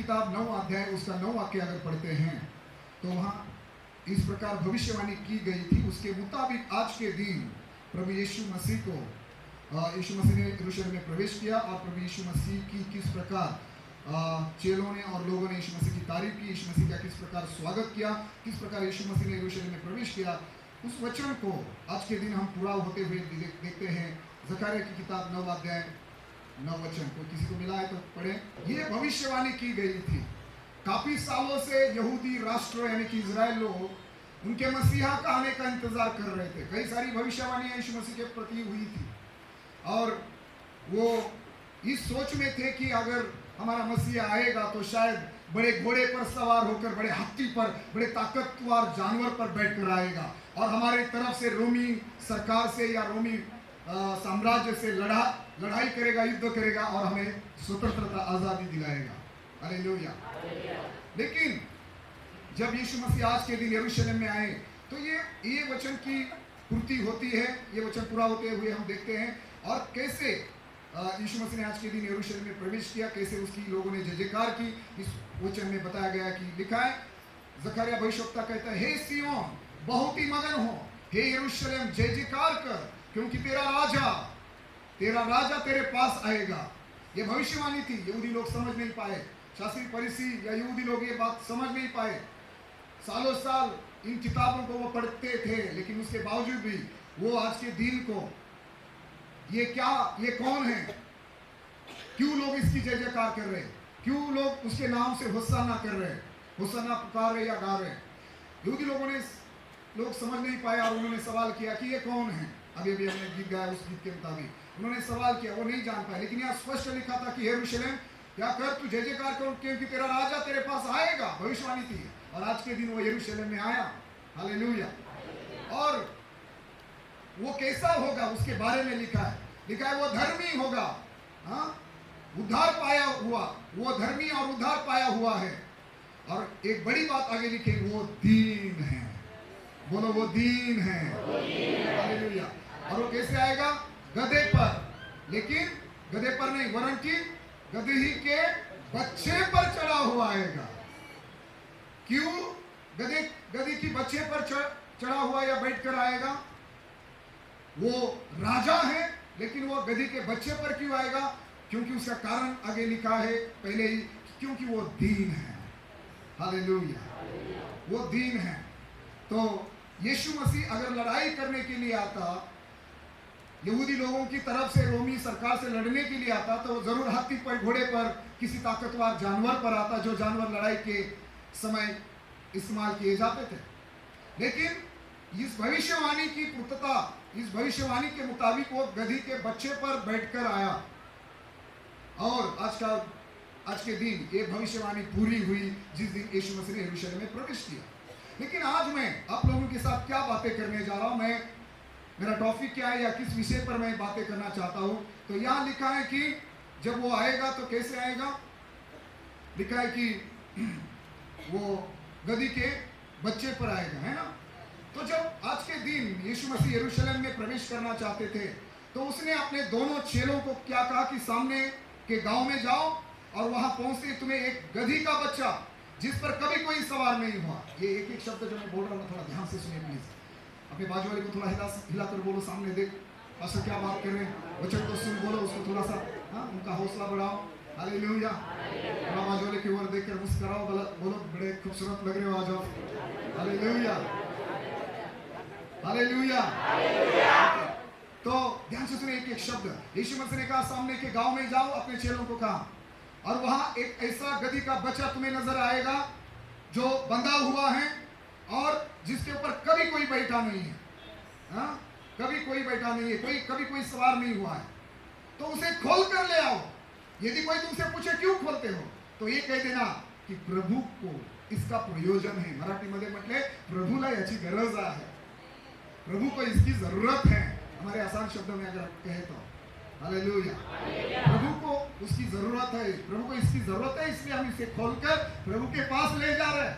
किताब 9 अध्याय उसका 9 वाक्य अगर पढ़ते हैं तो वहाँ इस प्रकार भविष्यवाणी की गई थी। उसके मुताबिक आज के दिन प्रभु यीशु मसीह को यीशु मसीह ने यरूशलेम में प्रवेश किया और प्रभु यीशु मसीह की किस प्रकार चेलों ने और लोगों ने यीशु मसीह की तारीफ की, यीशु मसीह का किस प्रकार स्वागत किया, किस प्रकार यीशु मसीह ने यरूशलेम में प्रवेश किया, उस वचन को आज के दिन हम पूरा होते हुए देखते हैं। जकरिया की किताब 9 अध्याय 9 वचन, कोई किसी को मिला है तो पढ़ें। ये भविष्यवाणी की गई थी। काफी सालों से यहूदी राष्ट्र यानी कि इजराइल लोग उनके मसीहा का आने का इंतजार कर रहे थे। कई सारी भविष्यवाणियां यीशु मसीह के प्रति हुई थी और वो इस सोच में थे कि अगर हमारा मसीहा आएगा तो शायद बड़े घोड़े पर सवार होकर, बड़े हाथी पर, बड़े ताकतवर जानवर पर बैठकर आएगा और हमारे तरफ से रोमी सरकार से या रोमी साम्राज्य से लड़ाई करेगा, युद्ध करेगा और हमें स्वतंत्रता, आजादी दिलाएगा। हालेलुया। लेकिन जब यीशु मसीह आज के दिन यरूशलेम में आए तो ये वचन की पूर्ति होती है, ये वचन पूरा होते हुए हम देखते हैं और कैसे यीशु मसीह ने आज के दिन यरूशलेम में प्रवेश किया, कैसे उसकी लोगों ने जय जयकार की। इस वचन में बताया गया कि लिखा है, जकरिया भविष्यवक्ता कहता है, हे सिय्योन बहुत ही मगन हो, हे यरूशलेम जय जयकार कर, क्योंकि तेरा राजा तेरे पास आएगा। ये भविष्यवाणी थी। यहूदी लोग समझ नहीं पाए, शास्त्री फरीसी या यहूदी लोग ये बात समझ नहीं पाए। सालों साल इन किताबों को वो पढ़ते थे, लेकिन उसके बावजूद भी वो आज के दिन को ये कौन है, क्यों लोग इसकी जय जयकार कर रहे, क्यों लोग उसके नाम से होशाना कर रहे, होशाना पुकार रहे या गा रहे। यहूदी लोग समझ नहीं पाए और उन्होंने सवाल किया कि ये कौन है। अभी हमने गीत गाया, उस गीत के मुताबिक उन्होंने सवाल किया, वो नहीं जान पाए। लेकिन यहाँ स्पष्ट लिखा था कि यरूशलेम क्या कर, तू जय जयकार कर, क्योंकि तेरा राजा तेरे पास आएगा। भविष्यवाणी थी और आज के दिन वो यरूशलेम में आया। हालेलुया। और वो कैसा होगा उसके बारे में लिखा है वो धर्मी होगा, हाँ, उद्धार पाया हुआ, वो धर्मी और उद्धार पाया हुआ है। और एक बड़ी बात आगे लिखी, वो दीन है। बोलो, वो दीन है। हालेलुया। और वो कैसे आएगा? गधे पर, लेकिन गधे पर नहीं, वरन की गदही के बच्चे पर चढ़ा हुआ आएगा। क्यों गधी की बच्चे पर चढ़ा हुआ या बैठकर आएगा? वो राजा है, लेकिन वो गधी के बच्चे पर क्यों आएगा? क्योंकि उसका कारण आगे लिखा है पहले ही, क्योंकि वो दीन है। हालेलुया। वो दीन है। तो यीशु मसीह अगर लड़ाई करने के लिए आता, यहूदी लोगों की तरफ से रोमी सरकार से लड़ने के लिए आता, तो वो जरूर हाथी पर, घोड़े पर, किसी ताकतवर जानवर पर आता, जो जानवर लड़ाई के समय इस्तेमाल किए जाते थे। लेकिन इस भविष्यवाणी की पूर्तता, इस भविष्यवाणी के मुताबिक वो गधी के बच्चे पर बैठकर आया और आज के दिन ये भविष्यवाणी पूरी हुई जिस दिन यीशु मसीह ने यरूशलेम में प्रवेश किया। लेकिन आज मैं आप लोगों के साथ क्या बातें करने जा रहा हूं, मेरा टॉपिक क्या है या किस विषय पर मैं बातें करना चाहता हूं, तो यहां लिखा है कि जब वो आएगा तो कैसे आएगा। लिखा है कि वो गधी के बच्चे पर आएगा, है ना। तो जब आज के दिन यीशु मसीह यरूशलेम में प्रवेश करना चाहते थे तो उसने अपने दोनों चेलों को क्या कहा कि सामने के गांव में जाओ और वहां पहुंचते तुम्हें एक गधी का बच्चा जिस पर कभी कोई सवार नहीं हुआ। ये एक एक शब्द जो मैं बोल रहा हूँ थोड़ा ध्यान से सुनिए प्लीज। अपने बाजू वाले को थोड़ा हिला कर बोलो, सामने देख पास्टर क्या बात कर रहे हैं, वचन को सुन, बोलो उसको थोड़ा सा, हाँ, उनका हौसला बढ़ाओ। हालेलुया। थोड़ा बाजू वाले की ओर देखकर मुस्कुराओ, बोलो बड़े खूबसूरत लग रहे हो, आ जाओ। हालेलुया। हालेलुया। तो ध्यान से सुनिए एक एक शब्द। यीशु मसीह ने कहा सामने के गांव में जाओ, अपने चेलों को कहा, और वहां एक ऐसा गधी का बच्चा तुम्हें नजर आएगा जो बंधा हुआ है और जिसके ऊपर कभी कोई बैठा नहीं है, हाँ, कभी कोई बैठा नहीं है, कभी कोई सवार नहीं हुआ है। तो उसे खोल कर ले आओ। यदि कोई तुमसे पूछे क्यों खोलते हो, तो ये कह देना कि प्रभु को इसका प्रयोजन है। मराठी मध्ये म्हटले प्रभूला याची गरज आहे, प्रभु को इसकी जरूरत है। हमारे आसान शब्दों में अगर कहे तो हालेलुया। प्रभु को उसकी जरूरत है, प्रभु को इसकी जरूरत है, इसलिए हम इसे खोलकर प्रभु के पास ले जा रहे हैं।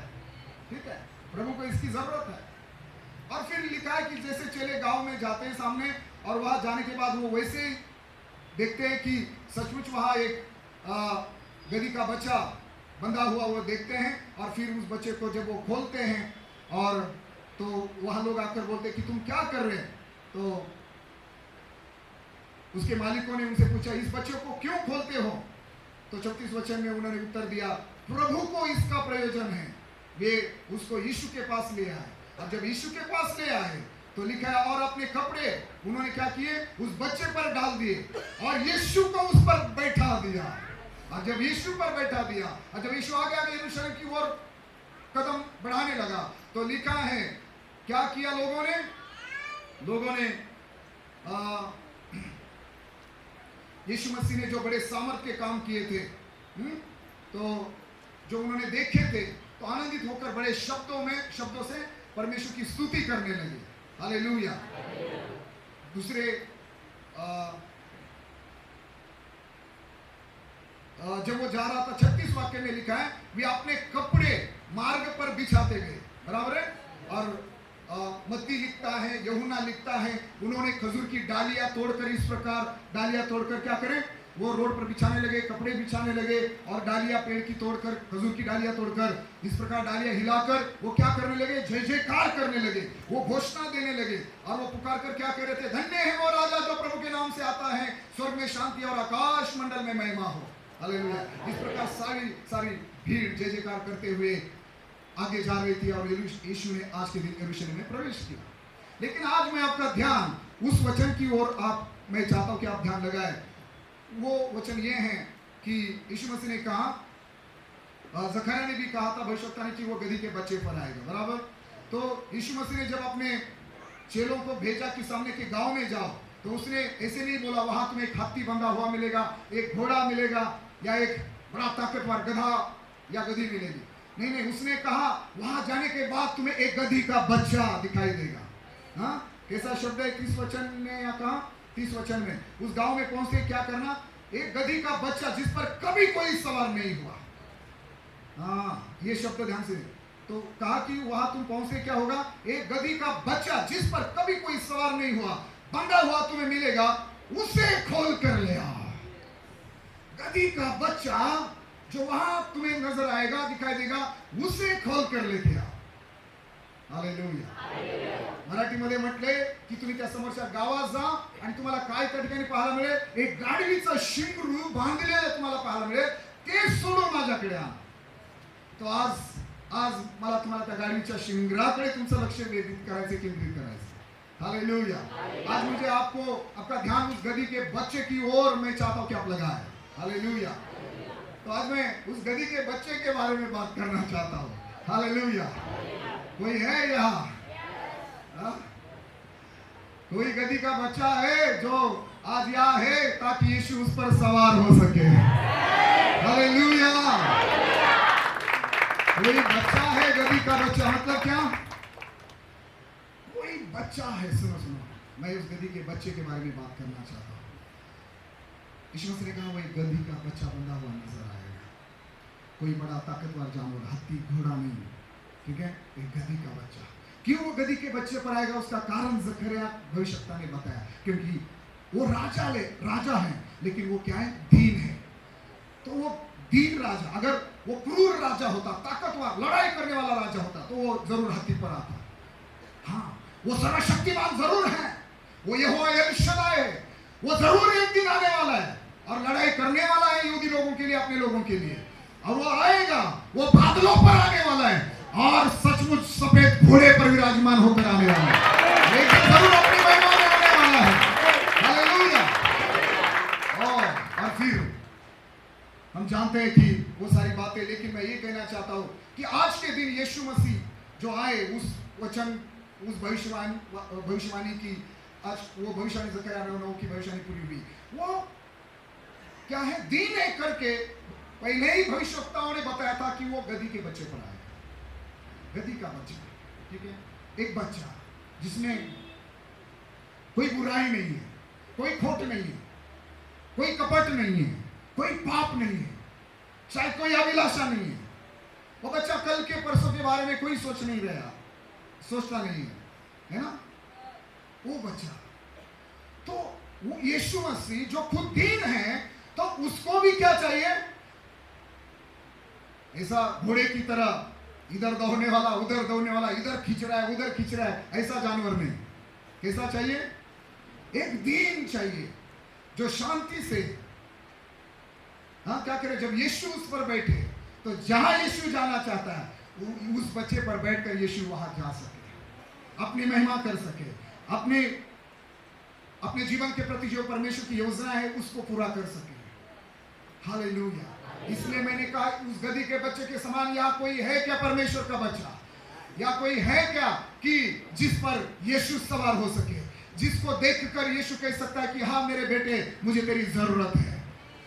ठीक है, प्रभु को इसकी जरूरत है। और फिर लिखा है कि जैसे चेले गांव में जाते हैं सामने, और वहां जाने के बाद वो वैसे देखते हैं कि सचमुच वहां एक गधी का बच्चा बंधा हुआ वो देखते हैं और फिर उस बच्चे को जब वो खोलते हैं और तो वहां लोग आकर बोलते हैं कि तुम क्या कर रहे हैं। तो उसके मालिकों ने उनसे पूछा इस बच्चे को क्यों खोलते हो। तो 34 वचन में उन्होंने उत्तर दिया प्रभु को इसका प्रयोजन है, वे उसको यीशु के पास ले आए। अब जब यीशु के पास ले आए तो लिखा है और अपने कपड़े उन्होंने क्या किए उस बच्चे पर डाल दिए और यीशु को उस पर बैठा दिया। और जब यीशु पर बैठा दिया और जब यीशु आगे आगे यरूशलेम की ओर कदम बढ़ाने लगा तो लिखा है क्या किया लोगों ने यीशु मसीह ने जो बड़े सामर्थ के काम किए थे, तो जो उन्होंने देखे थे तो आनंदित होकर बड़े शब्दों से परमेश्वर की स्तुति करने लगे। हालेलुया। दूसरे जब वो जा रहा था 36 वाक्य में लिखा है वे अपने कपड़े मार्ग पर बिछाते गए, बराबर है। और मत्ती लिखता है, यूहन्ना लिखता है उन्होंने खजूर की डालियां तोड़कर इस प्रकार डालियां तोड़कर क्या करें वो रोड पर बिछाने लगे, कपड़े बिछाने लगे और डालियां पेड़ की तोड़कर खजूर की डालियां तोड़कर इस प्रकार डालियां हिलाकर वो क्या करने लगे जय जयकार करने लगे, वो घोषणा देने लगे और वो पुकार कर क्या कह रहे थे धन्य है वो राजा जो प्रभु के नाम से आता है, स्वर्ग में शांति और आकाश मंडल में महिमा हो। हालेलुया। इस प्रकार सारी भीड़ जय जयकार करते हुए आगे जा रही थी और यीशु ने आज के दिन यरूशलेम में प्रवेश किया। लेकिन आज मैं आपका ध्यान उस वचन की ओर मैं चाहता हूं कि आप ध्यान लगाएं। वो वचन ये है कि यीशु मसीह ने कहा, जकरिया ने भी कहा था भविष्यवक्ता ने कि वो गधी के बच्चे पर आएगा, बराबर। तो यीशु मसीह ने जब अपने चेलों को भेजा कि सामने के गांव में जाओ तो उसने ऐसे नहीं बोला वहां तुम्हें एक हाथी बंधा हुआ मिलेगा, एक घोड़ा मिलेगा या एक बड़ा ताकतवर गधा या गधी मिलेगी। नहीं, उसने कहा वहां जाने के बाद तुम्हें एक गधी का बच्चा दिखाई देगा। हाँ, कैसा शब्द है 30 वचन में या कहा 30 वचन में उस गांव में पहुंचते क्या करना, एक गधी का बच्चा जिस पर कभी कोई सवार नहीं हुआ। हाँ, ये शब्द ध्यान से। तो कहा कि वहां तुम पहुंचते क्या होगा, एक गधी का बच्चा जिस पर कभी कोई सवार नहीं हुआ बंधा हुआ तुम्हें मिलेगा, उसे खोल कर ले आओ। गधी का बच्चा जो वहां तुम्हें नजर आएगा दिखाई देगा उसे खोल कर लेते आओ। हालेलुया। मराठीमध्ये म्हटले की तुम्ही त्या समोरच्या गावात जा आणि तुम्हाला काय त्या ठिकाणी पाहायला मिळेल, एक गाढवीचं शिंगरू बांधलेलं तुम्हाला पाहायला मिळेल, ते सोडून माझ्याकडे आणा। तो आज मला तुम्हाला त्या गाढवीच्या शिंगराकडे तुमचं लक्ष केंद्रित करायचं। हालेलुया। आज मुझे आपका ध्यान उस गधी के बच्चे की ओर मैं चाहता हूं कि आप लगाएं। हालेलुया। तो आज मैं उस गधी के बच्चे के बारे में बात करना चाहता हूं। हालेलुया। कोई है यहाँ? कोई गधी का बच्चा है जो आज यहाँ है ताकि यीशु उस पर सवार हो सके। हालेलुया। कोई बच्चा है, गधी का बच्चा मतलब क्या, कोई बच्चा है। सुनो, मैं उस गधी के बच्चे के बारे में बात करना चाहता हूं। यीशु मसीह ने कहा वो एक गधी का बच्चा बंधा हुआ नजर आएगा, कोई बड़ा ताकतवर जानवर, हाथी घोड़ा नहीं, ठीक है, एक गधी का बच्चा। क्यों वो गधी के बच्चे पर आएगा, उसका कारण जकरिया भविष्यवक्ता ने बताया, क्योंकि वो राजा है लेकिन वो क्या है, दीन है। तो वो दीन राजा, अगर वो क्रूर राजा होता, ताकतवर लड़ाई करने वाला राजा होता तो वो जरूर हाथी पर आता। हाँ, वो सर्वशक्तिमान जरूर है, वो यहोवा एल शद्दाई है, वो जरूर एक दिन आने वाला है और लड़ाई करने वाला है यहूदी लोगों के लिए, अपने लोगों के लिए। और वो आएगा, वो बादलों पर आने वाला है और सचमुच सफेद घोड़े पर विराजमान होकर आने वाला है, लेकिन जरूर अपनी महिमा में आने वाला है। हालेलुया। और फिर हम जानते हैं कि वो सारी बातें, लेकिन मैं ये कहना चाहता हूं कि आज के दिन यीशु मसीह जो आए, उस वचन, उस भविष्यवाणी की, आज वो भविष्यवाणी जकरिया 9:9 की भविष्यवाणी पूरी हुई। वो क्या है, दीन है करके पहले ही भविष्यवक्ताओं ने बताया था कि वो गधी के बच्चे पर आएगा। गधी का बच्चा, ठीक है, एक बच्चा जिसमें कोई बुराई नहीं है, कोई खोट नहीं है, कोई कपट नहीं है, कोई पाप नहीं है, शायद कोई अभिलाषा नहीं है। वो बच्चा कल के परसों के बारे में कोई सोचता नहीं है ना, वो बच्चा। तो वो यीशु मसीह जो खुद दीन है, तो उसको भी क्या चाहिए, ऐसा घोड़े की तरह इधर दौड़ने वाला उधर दौड़ने वाला, इधर खींच रहा है उधर खींच रहा है, ऐसा जानवर नहीं। कैसा चाहिए? एक दीन चाहिए जो शांति से, हाँ क्या करे, जब यीशु उस पर बैठे तो जहां यीशु जाना चाहता है उस बच्चे पर बैठकर यीशु वहां जा सके, अपनी महिमा कर सके, अपने अपने जीवन के प्रति जो परमेश्वर की योजना है उसको पूरा कर सके। हालेलुया। इसलिए मैंने कहा उस गधी के बच्चे के समान यहाँ कोई है क्या परमेश्वर का बच्चा, या कोई है क्या कि जिस पर यीशु सवार हो सके, जिसको देखकर यीशु कह सकता है कि हाँ मेरे बेटे मुझे तेरी जरूरत है,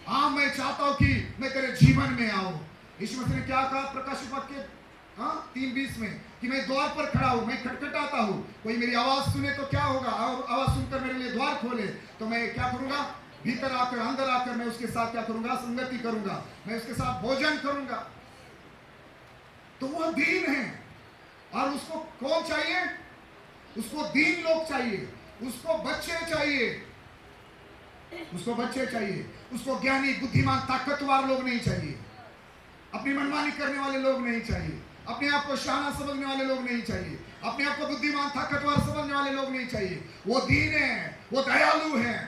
हाँ मैं चाहता हूं कि मैं तेरे जीवन में आऊं। यीशु मसीह ने क्या कहा प्रकाशित वाक्य 3:20 में कि मैं द्वार पर खड़ा हूं, मैं खटखटाता हूं, कोई मेरी आवाज सुने तो क्या होगा, और आवाज सुनकर मेरे लिए द्वार खोले तो मैं क्या करूंगा, भीतर आकर अंदर आकर मैं उसके साथ क्या करूंगा, संगति करूंगा, मैं उसके साथ भोजन करूंगा। तो वो दीन है। और उसको कौन चाहिए? उसको दीन लोग चाहिए, उसको बच्चे चाहिए, उसको बच्चे चाहिए, उसको ज्ञानी बुद्धिमान ताकतवर लोग नहीं चाहिए, अपनी मनमानी करने वाले लोग नहीं चाहिए, अपने आप को शाना समझने वाले लोग नहीं चाहिए, अपने आप को बुद्धिमान ताकतवर समझने वाले लोग नहीं चाहिए। वो दीन है, वो दयालु है,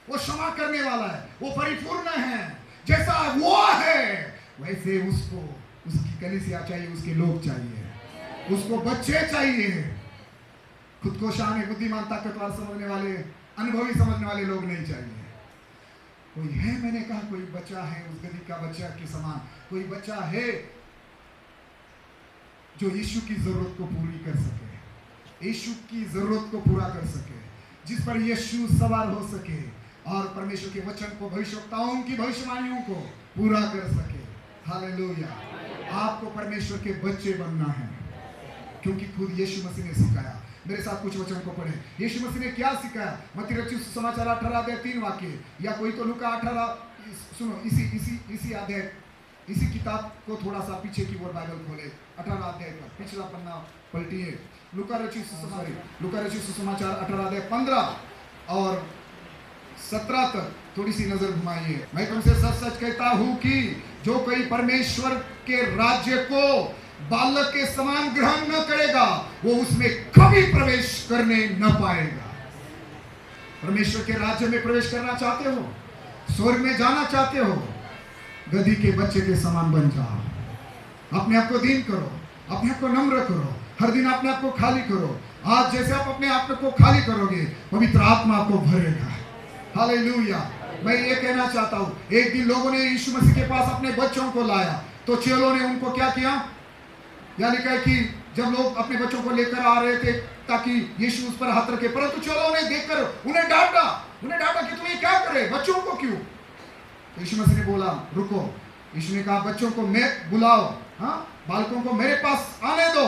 वो क्षमा करने वाला है, वो परिपूर्ण है, जैसा वो है वैसे उसको उसकी कलीसिया चाहिए, उसके लोग चाहिए, उसको बच्चे चाहिए। खुद को शान बुद्धिमान ताकतवर समझने वाले, अनुभवी समझने वाले लोग नहीं चाहिए। कोई है, मैंने कहा कोई बच्चा है उस गधी का बच्चा के समान, कोई बच्चा है जो यीशु की जरूरत को पूरी कर सके, यीशु की जरूरत को पूरा कर सके, जिस पर यीशु सवार हो सके और परमेश्वर के वचन को, भविष्यवक्ताओं की भविष्यवाणियों को पूरा कर सके। हालेलुया। आपको परमेश्वर के बच्चे बनना है, क्योंकि खुद यीशु मसीह ने सिखाया। मेरे साथ कुछ वचन को पढ़े। यीशु मसीह ने क्या सिखाया? मत्ती रचित सुसमाचार 18:3 वाक्य, या कोई तो लूका 18, सुनो इसी अध्याय, इसी किताब को थोड़ा सा पीछे की ओर बाइबल खोले, 18 अध्याय पर पिछला पन्ना पलटिए। लूका रचित सुसमाचार 18:15 और 17 तक थोड़ी सी नजर घुमाइए। मैं तुमसे सच सच कहता हूं कि जो कोई परमेश्वर के राज्य को बालक के समान ग्रहण न करेगा वो उसमें कभी प्रवेश करने न पाएगा। परमेश्वर के राज्य में प्रवेश करना चाहते हो, स्वर्ग में जाना चाहते हो, गधी के बच्चे के समान बन जाओ। अपने आप को दीन करो, अपने आप को नम्र करो, हर दिन अपने आप को खाली करो। आज जैसे आप अपने आप को खाली करोगे पवित्र आत्मा आपको भरेगा। हालेलुया। मैं ये कहना चाहता हूँ, एक दिन लोगों ने यीशु मसीह के पास अपने बच्चों को लाया तो चेलों ने उनको क्या किया? यानी क्या कि जब लोग अपने बच्चों को लेकर आ रहे थे ताकि यीशु उस पर हाथ रखे, परंतु चेलों ने देखकर उन्हें डांटा कि तुम ये क्या करे, बच्चों को क्यों? तो यीशु मसीह ने बोला रुको। यीशु ने कहा बच्चों को मैं बुलाओ, बालकों को मेरे पास आने दो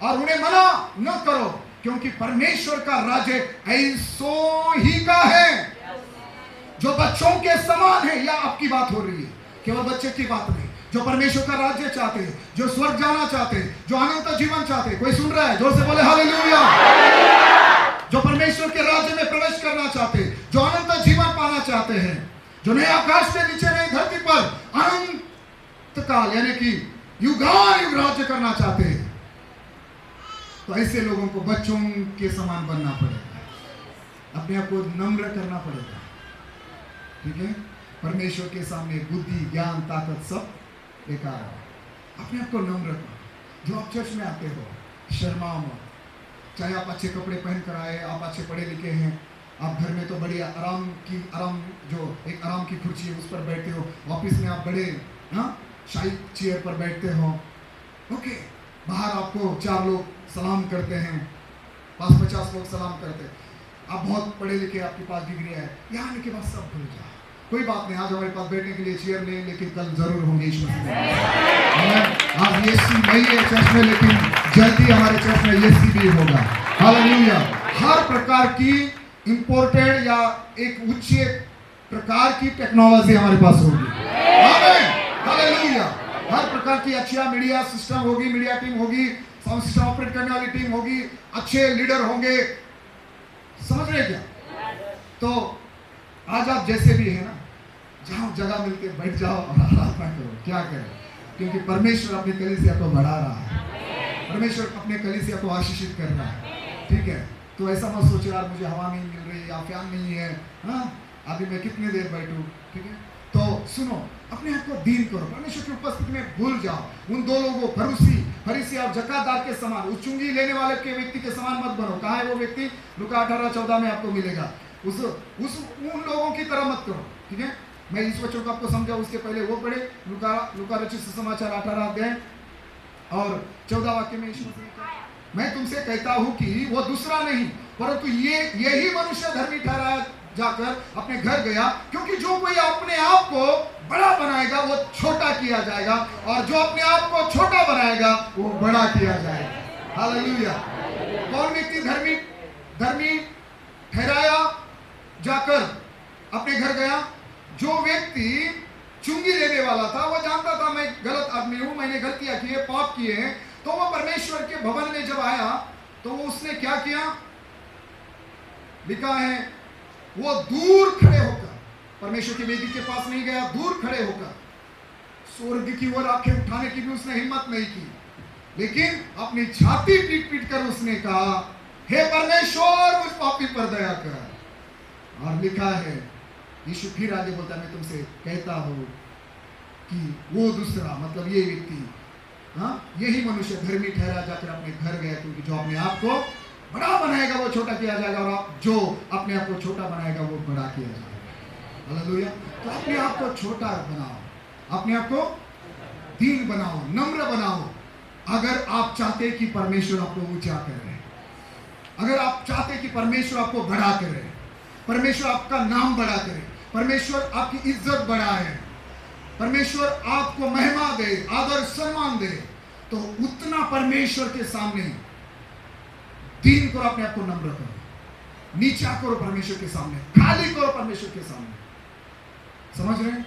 और उन्हें मना न करो, क्योंकि परमेश्वर का राज्य ऐसो ही का है जो बच्चों के समान है। या आपकी बात हो रही है, केवल बच्चे की बात नहीं। जो परमेश्वर का राज्य चाहते हैं, जो स्वर्ग जाना चाहते हैं, जो अनंत जीवन चाहते हैं, कोई सुन रहा है? जोर से बोले हालेलुया। जो परमेश्वर के राज्य में प्रवेश करना चाहते हैं, जो अनंत जीवन पाना चाहते हैं, जो नए आकाश के नीचे नई धरती पर अनंत काल यानी कि युगानुयुग राज्य करना चाहते हैं, तो ऐसे लोगों को बच्चों के समान बनना पड़ेगा, अपने आप को नम्र करना पड़ेगा। ठीक है? परमेश्वर के सामने बुद्धि ज्ञान ताकत सब बेकार है। अपने आप को नम्र करो। जो आप चर्च में आते हो शर्माओ मत, चाहे आप अच्छे कपड़े पहन कर आए, आप अच्छे पढ़े लिखे हैं, आप घर में तो बड़ी आराम जो एक आराम की कुर्सी है उस पर बैठते हो, ऑफिस में आप बड़े शाही चेयर पर बैठते हो, ओके, बाहर आपको 4 लोग सलाम करते हैं, 50 लोग सलाम करते हैं, आप बहुत पढ़े लिखे, आपके पास डिग्री है, यहाँ आने के बाद सब भूल जाओ। कोई बात नहीं, आज हमारे पास बैठने के लिए चेयर नहीं, लेकिन कल जरूर होंगे ईश्वर में। आज एसी नहीं है चर्च में, लेकिन जल्दी हमारे चर्च में एसी भी होगा। हालेलुया। हर प्रकार की इंपोर्टेड या एक उच्च प्रकार की टेक्नोलॉजी हमारे पास होगी। आमीन। हालेलुया। हर प्रकार की अच्छा मीडिया सिस्टम होगी, मीडिया टीम होगी, साउंड सिस्टम ऑपरेट करने वाली टीम होगी, अच्छे लीडर होंगे। समझ रहे क्या? तो आज आप जैसे भी है ना, जहां जगह मिलते बैठ जाओ और आराधना करो। क्या करें? क्योंकि परमेश्वर अपनी कलीसिया को बढ़ा रहा है, परमेश्वर अपने कलीसिया को आशीषित कर रहा है। ठीक है, तो ऐसा मत सोचो यार मुझे हवा नहीं मिल रही या फैन नहीं है, हाँ अभी मैं कितनी देर बैठूं। ठीक है, तो सुनो, अपने आप को दीन करो, परमेश्वर की उपस्थिति में भूल जाओ। उन दो लोगों फरीसी और जकातदार के समान, उस चुंगी लेने वाले के व्यक्ति के समान मत बनो। कहाँ है वो व्यक्ति? लूका 18:14 में आपको मिलेगा। उन लोगों की तरह मत करो। ठीक है, मैं इस वचन को आपको समझाऊं उसके पहले वो पढ़े लूका रचित सुसमाचार 18 अध्याय और 14 वाक्य में यीशु मसीह ने कहा, मैं तुमसे कहता हूं कि वो दूसरा नहीं परंतु यही मनुष्य धर्मी ठहराया जाकर अपने घर गया, क्योंकि जो कोई अपने आप को बड़ा बनाएगा वो छोटा किया जाएगा, और जो अपने आप को छोटा बनाएगा वो बड़ा किया जाएगा। हालेलुया। कौन व्यक्ति धर्मी ठहराया जाकर अपने घर गया? जो व्यक्ति चुंगी लेने वाला था, वो जानता था मैं गलत आदमी हूं, मैंने गलतियां की है, पाप किए हैं। तो वो परमेश्वर के भवन में जब आया तो वो उसने क्या किया? लिखा है वो दूर खड़े होकर, परमेश्वर की वेदी के पास नहीं गया, दूर खड़े होकर स्वर्ग की ओर आंखें उठाने की भी उसने हिम्मत नहीं की, लेकिन अपनी छाती पीट कर उसने कहा, हे परमेश्वर मुझ पापी पर दया कर। और लिखा है, यीशु फिर आगे बोलता है, मैं तुमसे कहता हूं कि वो दूसरा, मतलब ये व्यक्ति, हाँ यही मनुष्य धर्मी ठहरा जाकर अपने घर गया, क्योंकि जो अपने आप को बड़ा बनाएगा वो छोटा किया जाएगा, और जो अपने आप को छोटा बनाएगा वो बड़ा किया जाएगा। हालेलुया। तो अपने आप को छोटा बनाओ, अपने आप को दीन बनाओ, नम्र बनाओ। अगर आप चाहते कि परमेश्वर आपको ऊंचा करे, अगर आप चाहते कि परमेश्वर आपको बड़ा करे, परमेश्वर आपका नाम बड़ा करे, परमेश्वर आपकी इज्जत बढ़ाए, परमेश्वर आपको महिमा दे, आदर सम्मान दे, तो उतना परमेश्वर के सामने दीन करो, अपने आप को नम्र करो, नीचा करो परमेश्वर के सामने, खाली करो परमेश्वर के सामने। समझ रहे हैं?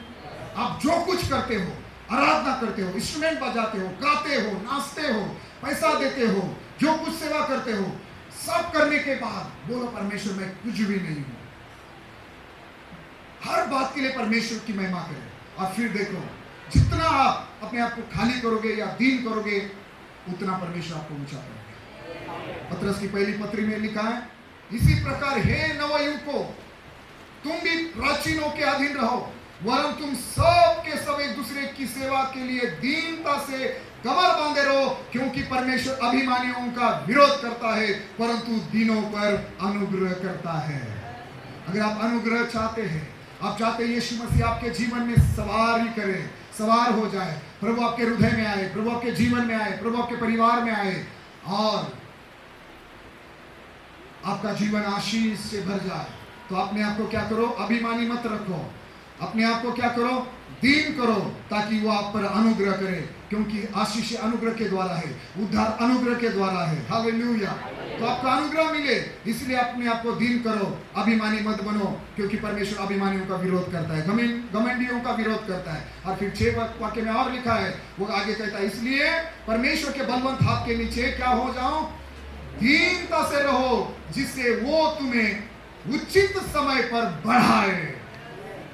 आप जो कुछ करते हो, आराधना करते हो, इंस्ट्रूमेंट बजाते हो, गाते हो, नाचते हो, पैसा देते हो, जो कुछ सेवा करते हो, सब करने के बाद बोलो परमेश्वर मैं कुछ भी नहीं हूं। हर बात के लिए परमेश्वर की महिमा करें, और फिर देखो जितना आप अपने आप को खाली करोगे या दीन करोगे, उतना परमेश्वर आपको ऊंचा करेगा। पतरस की पहली पत्री में लिखा है, इसी प्रकार हे नवयुवकों, तुम भी प्राचीनों के अधीन रहो, वरन तुम सब के सब एक दूसरे की सेवा के लिए दीनता से कमर बांधे रहो, क्योंकि परमेश्वर अभिमानियों का विरोध करता है परंतु दीनों पर अनुग्रह करता है। अगर आप अनुग्रह चाहते हैं, आप चाहते हैं यीशु मसीह आपके जीवन में सवारी करे, सवार हो जाए, प्रभु आपके हृदय में आए, प्रभु आपके जीवन में आए, प्रभु आपके परिवार में आए, और आपका जीवन आशीष से भर जाए, तो अपने आप को क्या करो? अभिमानी मत रखो, अपने आप को क्या करो? दीन करो, ताकि वो आप पर अनुग्रह करे, क्योंकि आशीष अनुग्रह के द्वारा है, उद्धार अनुग्रह के द्वारा है। हालेलुया। तो आपका अनुग्रह मिले, इसलिए अपने आप को दीन करो, अभिमानी मत बनो, क्योंकि परमेश्वर अभिमानियों का विरोध करता है, घमंडियों का विरोध करता है। और फिर 6 वाक्य में और लिखा है, वो आगे कहता है, इसलिए परमेश्वर के बलवंत हाथ के नीचे क्या हो जाओ? दीनता से रहो, जिससे वो तुम्हें उचित समय पर बढ़ाए।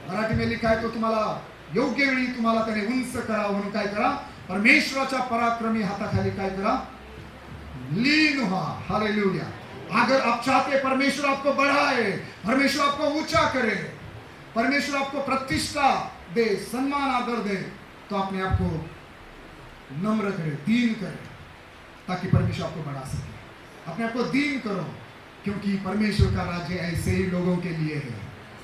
मराठी में लिखा है, तो तुम्हाला योग्य वेळी तुम्हाला त्याने उंच करा, म्हणून काय करा? परमेश्वराच्या पराक्रमी हाताखाली काय करा? लीन व्हा। हालेलुया। अगर आप चाहते परमेश्वर आपको बढ़ाए, परमेश्वर आपको ऊंचा करे, परमेश्वर आपको प्रतिष्ठा दे, सम्मान आदर दे, तो अपने आप को नम्र करे, दीन करे, ताकि परमेश्वर आपको बढ़ा सके। अपने आप को दीन करो, क्योंकि परमेश्वर का राज्य ऐसे ही लोगों के लिए है,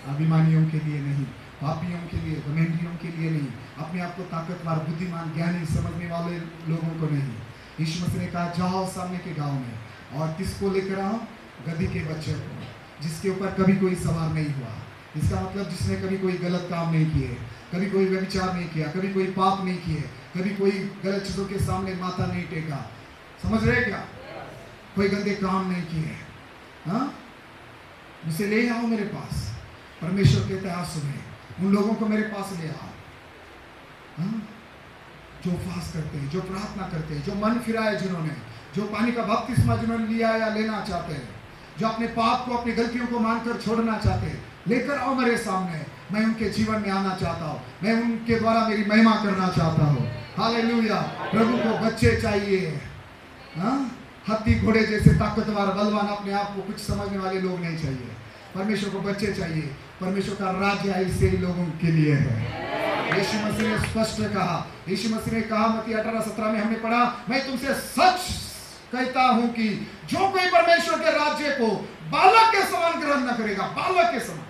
अभिमानियों के लिए नहीं, पापियों के लिए, घमंडियों के लिए नहीं, अपने आप को ताकतवर, बुद्धिमान, ज्ञानी समझने वाले लोगों को नहीं। यीशु मसीह ने कहा, जाओ सामने के गांव में और किसको लेकर आओ? गधी के बच्चे को, जिसके ऊपर कभी कोई सवार नहीं हुआ। इसका मतलब जिसने कभी कोई गलत काम नहीं किए, कभी कोई व्यभिचार नहीं किया, कभी कोई पाप नहीं किए, कभी कोई गलत चीजों के सामने माथा नहीं टेका। समझ रहे क्या? कोई गंदे काम नहीं किए। हाँ, मुझे ले आओ मेरे पास। परमेश्वर कहते हैं, सुने, उन लोगों को मेरे पास ले आओ, हाँ? जो फास्ट करते हैं, जो प्रार्थना करते हैं, जो मन फिराए, जिन्होंने जो पानी का बपतिस्मा जिन्होंने लिया या लेना चाहते हैं, जो अपने पाप को, अपनी गलतियों को मानकर छोड़ना चाहते हैं, लेकर आओ मेरे सामने। मैं उनके जीवन में आना चाहता हूँ, मैं उनके द्वारा मेरी महिमा करना चाहता हूँ। हालेलुया। प्रभु को बच्चे चाहिए। हाँ, हाथी घोड़े जैसे ताकतवर बलवान अपने आप को कुछ समझने वाले लोग नहीं चाहिए। परमेश्वर को बच्चे चाहिए। परमेश्वर का राज्य ऐसे ही लोगों के लिए है। यीशु मसीह ने स्पष्ट कहा, यीशु मसीह ने कहा मत्ती 18:17 में हमने पढ़ा, मैं तुमसे सच कहता हूं कि जो कोई परमेश्वर के राज्य को बालक के समान ग्रहण न करेगा, बालक के समान,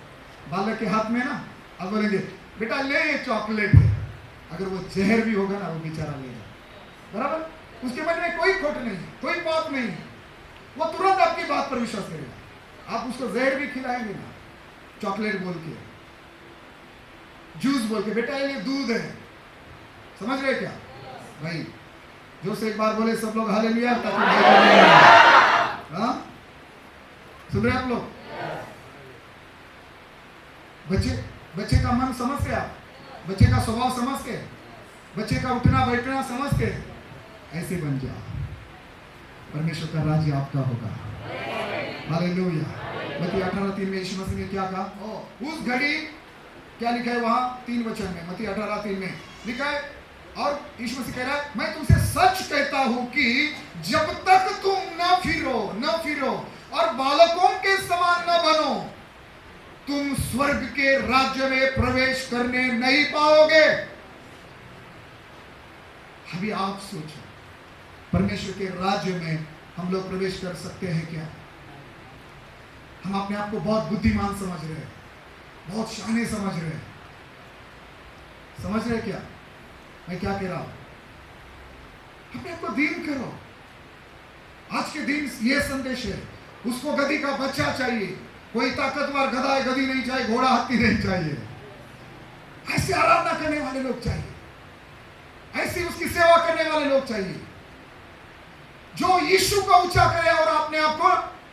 बालक के हाथ में ना अब बोलेंगे बेटा ले चॉकलेट है, अगर वो जहर भी होगा ना वो बेचारा लेगा, बराबर, उसके मन में कोई खोट नहीं, कोई बात नहीं, वो तुरंत आपकी बात पर विश्वास करेगा। आप उसको जहर भी खिलाएंगे ना, चॉकलेट बोल के, जूस बोल के, बेटा ये दूध है, समझ रहे क्या भाई? जो से एक बार बोले सब लोग हालेलुया। हाँ, सुन रहे आप लोग? बच्चे का मन समझते आप, बच्चे का स्वभाव समझते, बच्चे का उठना बैठना समझते, ऐसे बन जाओ, परमेश्वर का राज्य आपका होगा। हालेलुया। मत्ती 18:3 में यीशु मसीह ने क्या कहा? उस घड़ी क्या लिखा है वहां 3 वचन में, मत्ती 18:3 में लिखा है, और यीशु मसीह कह रहा है मैं तुमसे सच कहता हूं कि जब तक तुम न फिरो और बालकों के समान न बनो, तुम स्वर्ग के राज्य में प्रवेश करने नहीं पाओगे। अभी आप सोचो, परमेश्वर के राज्य में हम लोग प्रवेश कर सकते हैं क्या? हम अपने आप को बहुत बुद्धिमान समझ रहे हैं, बहुत शाने समझ रहे हैं, समझ रहे क्या मैं क्या कह रहा हूं? अपने आप को दीन करो। आज के दिन यह संदेश है, उसको गधी का बच्चा चाहिए, कोई ताकतवर गधा गधी नहीं चाहिए, घोड़ा हाथी नहीं चाहिए, ऐसे आराधना करने वाले लोग चाहिए, ऐसी उसकी सेवा करने वाले लोग चाहिए, जो यीशु को ऊंचा करे और अपने आप को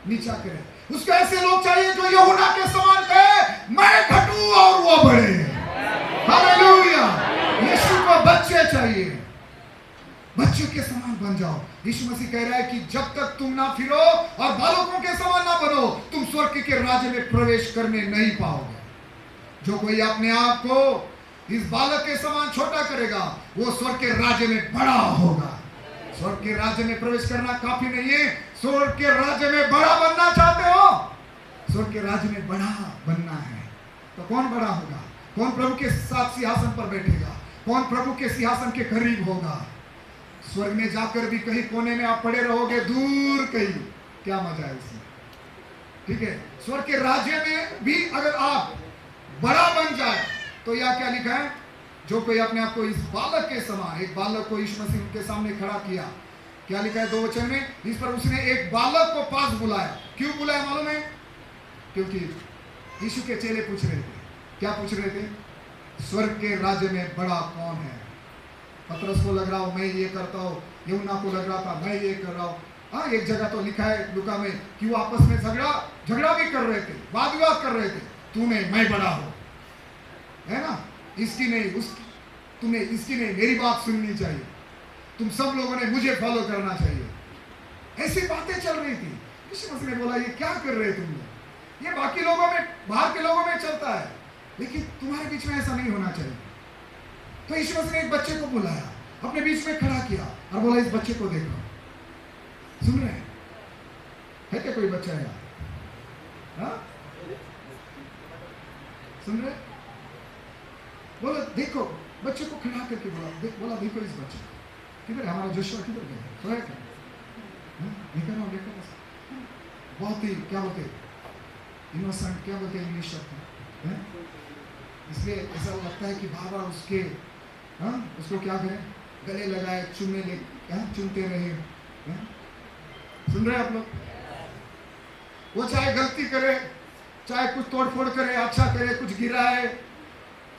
नीचा करे। उसको ऐसे लोग चाहिए जो यूहन्ना के समान कहे मैं घटूं और वो बढ़े। हालेलुया। यीशु को बच्चे चाहिए, बच्चों के समान बन जाओ। यीशु मसीह कह रहा है कि जब तक तुम ना फिरो और बालकों के समान ना बनो, तुम स्वर्ग के राज्य में प्रवेश करने नहीं पाओगे। जो कोई अपने आप को इस बालक के समान छोटा करेगा, वो स्वर्ग के राज्य में बड़ा होगा। स्वर्ग के राज्य में प्रवेश करना काफी नहीं है, स्वर्ग के राज्य में बड़ा बनना चाहते हो, स्वर्ग के राज्य में बड़ा बनना है, तो कौन बड़ा होगा? कौन प्रभु के साथ सिंहासन पर बैठेगा? कौन प्रभु के सिंहासन के करीब होगा? स्वर्ग में जाकर भी कहीं कोने में आप पड़े रहोगे, दूर कहीं, क्या मजा है इसमें? ठीक है, स्वर्ग के राज्य में भी अगर आप बड़ा बन जाए तो यह क्या लिखा है? जो कोई अपने आप को इस बालक के समान, एक बालक को यीशु मसीह के सामने खड़ा किया, क्या लिखा है 2 वचन में? इस पर उसने एक बालक को पास बुलाया। क्यों बुलाया मालूम है? क्योंकि यीशु के चेले पूछ रहे थे, क्या पूछ रहे थे? स्वर्ग के राज्य में बड़ा कौन है? पतरस को लग रहा हो मैं ये करता हूँ, यूहन्ना को लग रहा था मैं ये कर रहा हूँ। हाँ, एक जगह तो लिखा है लूका में कि वो आपस में झगड़ा भी कर रहे थे, वाद विवाद कर रहे थे, तूने मैं बड़ा हो, है ना, इसकी नहीं उसकी, तुमने इसकी नहीं मेरी बात सुननी चाहिए, तुम सब लोगों ने मुझे फॉलो करना चाहिए, ऐसी बातें चल रही थी। यीशु मसीह ने बोला ये क्या कर रहे तुम लोग? ये बाकी लोगों में, बाहर के लोगों में चलता है, लेकिन तुम्हारे बीच में ऐसा नहीं होना चाहिए। तो यीशु मसीह ने एक बच्चे को बुलाया, अपने बीच में खड़ा किया और बोला इस बच्चे को देखो। सुन रहे हैं? है क्या कोई बच्चा यहाँ? हाँ? सुन रहे? बोला देखो, बच्चे को खड़ा करके बोला देखो इस बच्चे, किधर है हमारा जोशुआ, किधर गया? सोया क्या? देखो बहुत ही क्या बोलते इनोसेंट, क्या बोलते इंग्लिश शब्द, इसलिए ऐसा लगता है कि बार बार उसके उसको क्या करें, गले लगाए, चुनते रहे। सुन रहे आप लोग? वो चाहे गलती करे, चाहे कुछ तोड़फोड़ करे, अच्छा करे, कुछ गिराए,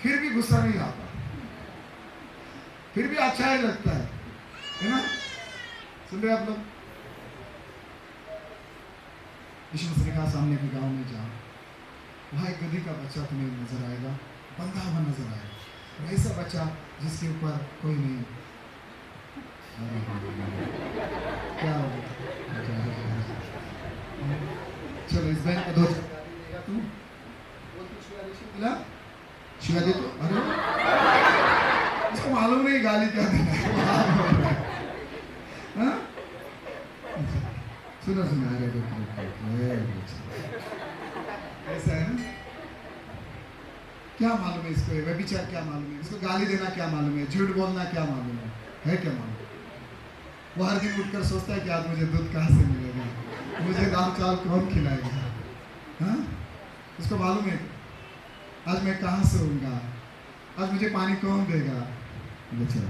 फिर भी गुस्सा नहीं आता, फिर भी अच्छा ही लगता है ना? सुन रहे आप लोग? यीशु मसीह ने कहा सामने के गांव में जाओ, वहां एक गधी का बच्चा तुम्हें नजर आएगा, बंधा हुआ नजर आएगा, और ऐसा बच्चा जिसके ऊपर कोई नहीं। क्या हो गया? चलो इस बहन को 2 तुम शिवा दे तो, अरे इसको उसको मालूम नहीं गाली क्या देना है। हाँ? सुनो सुनो, अरे ऐसा है ना? क्या मालूम है इसको, व्यभिचार क्या मालूम है इसको, गाली देना क्या मालूम है, झूठ बोलना क्या मालूम है क्या मालूम? वो हर दिन उठकर सोचता है कि आज मुझे दूध कहाँ से मिलेगा, मुझे दाल चावल कौन खिलाएगा? हाँ? उसको मालूम है आज मैं कहाँ सोऊंगा, आज मुझे पानी कौन देगा? बेचारा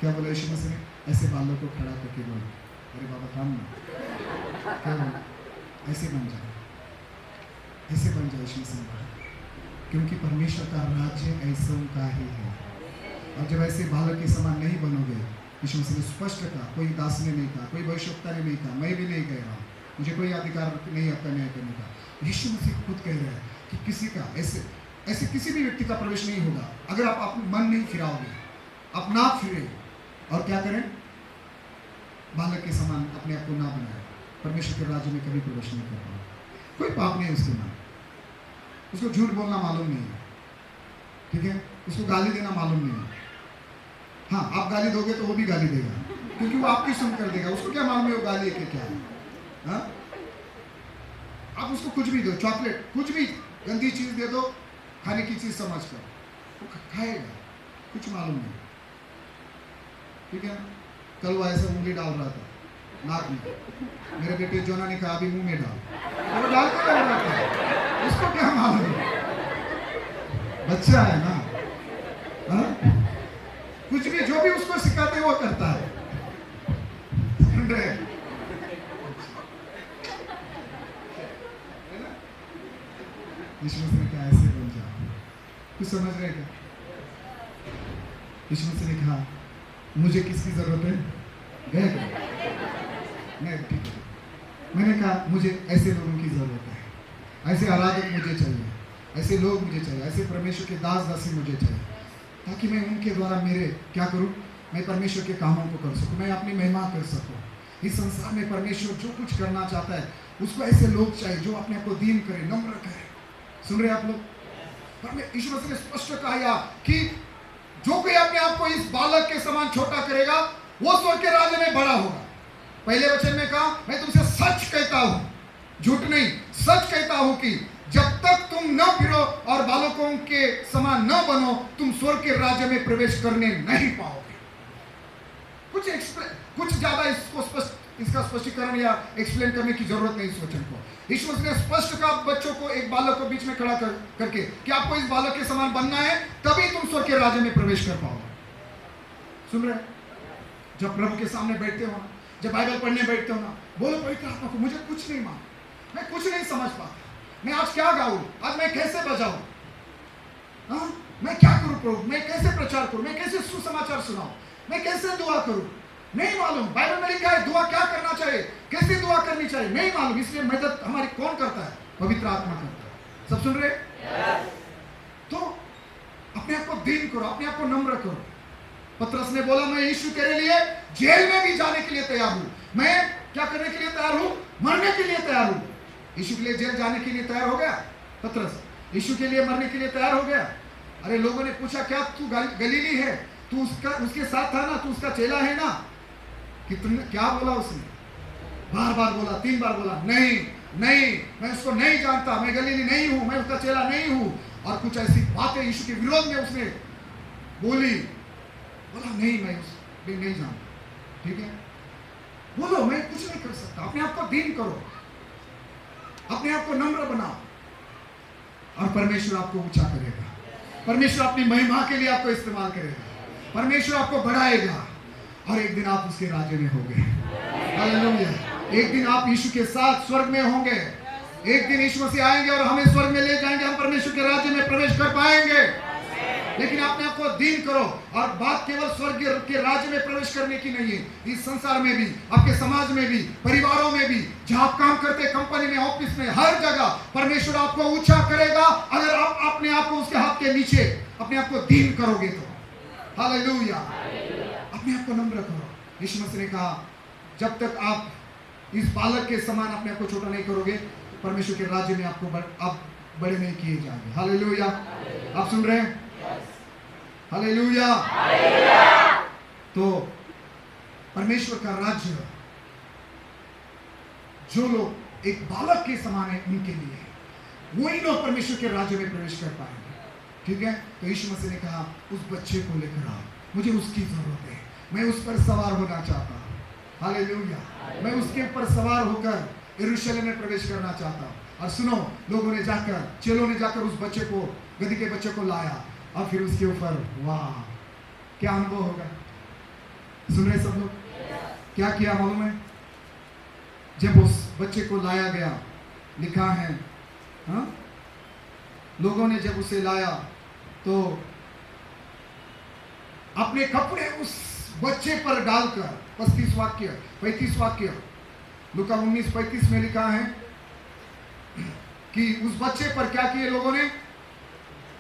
क्या बोला यीशु मसीह ने? ऐसे बालों को खड़ा करके बोला, अरे बाबा काम ना, क्या बोला? ऐसे बन जाए, ऐसे बन जाए यीशु मसीह ने, क्योंकि परमेश्वर का राज्य ऐसों का ही है। और जब ऐसे बालक के समान नहीं बनोगे, यीशु मसीह ने स्पष्ट कहा, कोई दास ने नहीं कहा, कोई भविष्यवक्ता ने नहीं कहा, मैं भी नहीं कह रहा हूँ, मुझे कोई अधिकार नहीं आपका न्याय करने का। यीशु मसीह खुद कह रहे हैं कि किसी का ऐसे किसी भी व्यक्ति का प्रवेश नहीं होगा अगर आप अपना मन नहीं फिराओगे, आप ना फिरे और क्या करें, बालक के समान अपने आप को ना बनाए, परमेश्वर के राज्य में कभी प्रवेश नहीं कर पाओगे। कोई पाप नहीं है उसके मन, उसको झूठ बोलना मालूम नहीं है, ठीक है, उसको गाली देना मालूम नहीं है। हाँ, आप गाली दोगे तो वो भी गाली देगा, क्योंकि वो आपकी सुन कर देगा, उसको क्या मालूम है वो गाली है क्या है? हाँ? आप उसको कुछ भी दो, चॉकलेट, कुछ भी गंदी चीज दे दो, खाने की चीज समझ कर, वो खाएगा, कुछ मालूम नहीं, ठीक है। कल वो ऐसा उंगली डाल रहा था नाक में, मेरे बेटे जोना ने कहा अभी मुंह में डाल, वो डाल के डाल रहा था, उसको क्या मालूम, बच्चा है ना। हाँ? कुछ भी जो भी उसको सिखाते वो करता है, सुन रहे हैं? यीशु मसीह ने कहा ऐसे बन जाओ, कुछ समझ रहे क्या? यीशु मसीह ने कहा मुझे किसकी जरूरत है? गए नहीं, ठीक है, मैंने कहा मुझे ऐसे लोगों की जरूरत है, ऐसे आराधक मुझे चाहिए, ऐसे लोग मुझे चाहिए, ऐसे परमेश्वर के दास दासी मुझे चाहिए, ताकि मैं उनके द्वारा मेरे क्या करूं, मैं परमेश्वर के कामों को कर सकूं, मैं अपनी महिमा कर सकूं। इस संसार में परमेश्वर जो कुछ करना चाहता है उसको ऐसे लोग चाहिए जो अपने आप को दीन करे, नम्र करे। सुन रहे आप लोग? यीशु मसीह ने स्पष्ट कहा कि जो कोई अपने आप को इस बालक के समान छोटा करेगा वो स्वर्ग के राज्य में बड़ा होगा। पहले वचन में कहा मैं तुमसे सच कहता हूं, झूठ नहीं, सच कहता हूं कि जब तक तुम न फिरो और बालकों के समान न बनो, तुम स्वर्ग के राज्य में प्रवेश करने नहीं पाओगे। कुछ ज्यादा इसका स्पष्टीकरण या एक्सप्लेन करने की जरूरत नहीं इस वचन को। यीशु मसीह ने स्पष्ट कहा बच्चों को, एक बालक को बीच में खड़ा करके कि आपको इस बालक के समान बनना है, तभी तुम स्वर्ग के राज्य में प्रवेश कर पाओगे। सुन रहे? जब प्रभु के सामने बैठते हो, जब बाइबल पढ़ने बैठते हो ना, बोलो पवित्र आत्मा को मुझे कुछ नहीं मालूम, मैं कुछ नहीं समझ पाता, मैं आज क्या गाऊं, आज मैं कैसे बजाऊं, हाँ? मैं क्या करूं प्रभु, मैं कैसे प्रचार करूं, मैं कैसे सुसमाचार सुनाऊं, मैं कैसे दुआ करूं, नहीं मालूम। बाइबल में लिखा है दुआ क्या करना चाहिए, कैसे दुआ करनी चाहिए, नहीं मालूम। इसलिए मदद हमारी कौन करता है? पवित्र आत्मा करता है। सब सुन रहे? तो अपने आप को दीन करो, अपने आप को नम्र करो। पतरस ने बोला मैं यीशु तेरे लिए जेल में भी जाने के लिए तैयार हूं, मैं क्या करने के लिए तैयार हूं? मरने के लिए तैयार हूं। यीशु के लिए जेल जाने के लिए तैयार हो गया पतरस, यीशु के लिए मरने के लिए तैयार हो गया। अरे लोगों ने पूछा क्या तू गलीली है, तू उसके साथ था ना, तू उसका चेला है ना? कि तुमने क्या बोला? उसने बार बार बोला, 3 बार बोला नहीं नहीं, मैं उसको नहीं जानता, मैं गलीली नहीं हूं, मैं उसका चेला नहीं हूं। और कुछ ऐसी बातें यीशु के विरोध में उसने बोली, बोला नहीं मैं नहीं जानता। ठीक है, बोलो मैं कुछ नहीं कर सकता। अपने आप को दीन करो, अपने आप को नम्र बनाओ और परमेश्वर आपको ऊंचा करेगा। परमेश्वर अपनी महिमा के लिए आपको इस्तेमाल करेगा, परमेश्वर आपको बढ़ाएगा और एक दिन आप उसके राज्य में होंगे। हालेलुया। एक दिन आप यीशु के साथ स्वर्ग में होंगे। एक दिन यीशु मसीह आएंगे और हमें स्वर्ग में ले जाएंगे, हम परमेश्वर के राज्य में प्रवेश कर पाएंगे। लेकिन अपने आप को दीन करो। और बात केवल स्वर्ग के राज्य में प्रवेश करने की नहीं है, इस संसार में भी, आपके समाज में भी, परिवारों में भी, जहां आप काम करते, कंपनी में, ऑफिस में, हर जगह परमेश्वर आपको ऊंचा करेगा अगर आप अपने आप को उसके हाथ के नीचे अपने आप को दीन करोगे तो। हालेलुया। अपने आप को नम्र करो। यीशु मसीह ने कहा जब तक आप इस बालक के समान अपने आप को छोटा नहीं करोगे, परमेश्वर के राज्य में आप बड़े नहीं किए जाएंगे। हालेलुया, आप सुन रहे हैं? हालेलुया। तो परमेश्वर का राज्य जो लोग एक बालक के समान है उनके लिए, वही लोग परमेश्वर के राज्य में प्रवेश कर पाएंगे। ठीक है, तो यीशु मसीह ने कहा उस बच्चे को लेकर आओ, मुझे उसकी जरूरत है, मैं उस पर सवार होना चाहता हूँ। हालेलुया, मैं उसके ऊपर सवार होकर यरूशलेम में प्रवेश करना चाहता हूँ। और सुनो, लोगों ने जाकर, चेलों ने जाकर उस बच्चे को, गधी के बच्चे को लाया और फिर उसके ऊपर, वाह क्या अनुभव होगा। सुन रहे सब लोग? क्या किया मालूम है? जब उस बच्चे को लाया गया, लिखा है हा? लोगों ने जब उसे लाया तो अपने कपड़े उस बच्चे पर डालकर, 35 वाक्य लूका 19:35 में लिखा है कि उस बच्चे पर क्या किए लोगों ने?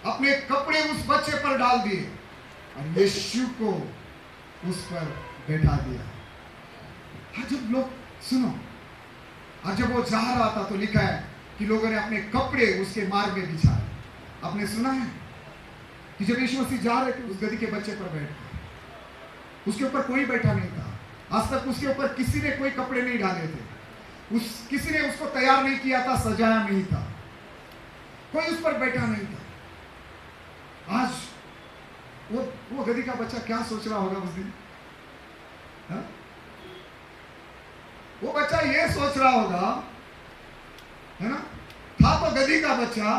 अपने कपड़े उस बच्चे पर डाल दिए और यीशु को उस पर बैठा दिया। हाँ, जब लोग, सुनो, और जब वो जा रहा था तो लिखा है कि लोगों ने अपने कपड़े उसके मार्ग में बिछाए। आपने सुना है कि जब यीशु मसीह जा रहे थे उस गधी के बच्चे पर बैठ गए, उसके ऊपर कोई बैठा नहीं था। आज तक उसके ऊपर किसी ने कोई कपड़े नहीं डाले थे, किसी ने उसको तैयार नहीं किया था, सजाया नहीं था, कोई उस पर बैठा नहीं था। आज वो गधी का बच्चा क्या सोच रहा होगा उस दिन? हा? वो बच्चा ये सोच रहा होगा, है ना, था तो गधी का बच्चा,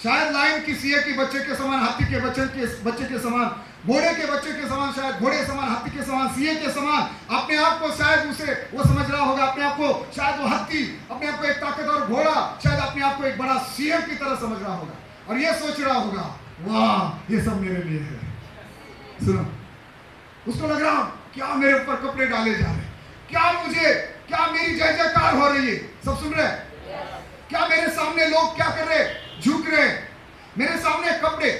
शायद लाइन की सीए के बच्चे के समान, हाथी के बच्चे के समान, घोड़े के बच्चे के समान, शायद घोड़े समान, हाथी के समान, सीए के समान, अपने आप को शायद उसे वो समझ रहा होगा, अपने आप को शायद वो हाथी, अपने आप को एक ताकतवर घोड़ा, शायद अपने आप को एक बड़ा सीए की तरह समझ रहा होगा और ये सोच रहा होगा, वाह ये सब मेरे लिए है। सुनो, उसको लग रहा क्या मेरे ऊपर कपड़े डाले जा रहे, क्या मेरी जय जयकार हो रही है। सब सुन रहे? क्या मेरे सामने लोग क्या कर रहे, झुक रहे, मेरे सामने कपड़े,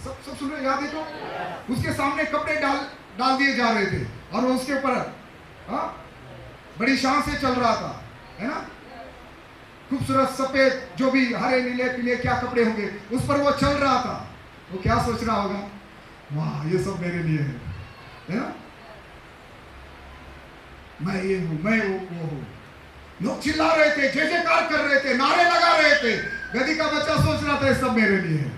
सब सुन रहे? याद है तो उसके सामने कपड़े डाल दिए जा रहे थे और वो उसके ऊपर बड़ी शान से चल रहा था, है ना, खूबसूरत सफेद जो भी हरे नीले पीले क्या कपड़े होंगे उस पर वो चल रहा था। वो क्या सोच रहा होगा, वाह ये सब मेरे लिए है ना, मैं ये हूं, मैं वो हूं। लोग चिल्ला रहे थे, जय जयकार कर रहे थे, नारे लगा रहे थे। गधी का बच्चा सोच रहा था ये सब मेरे लिए है।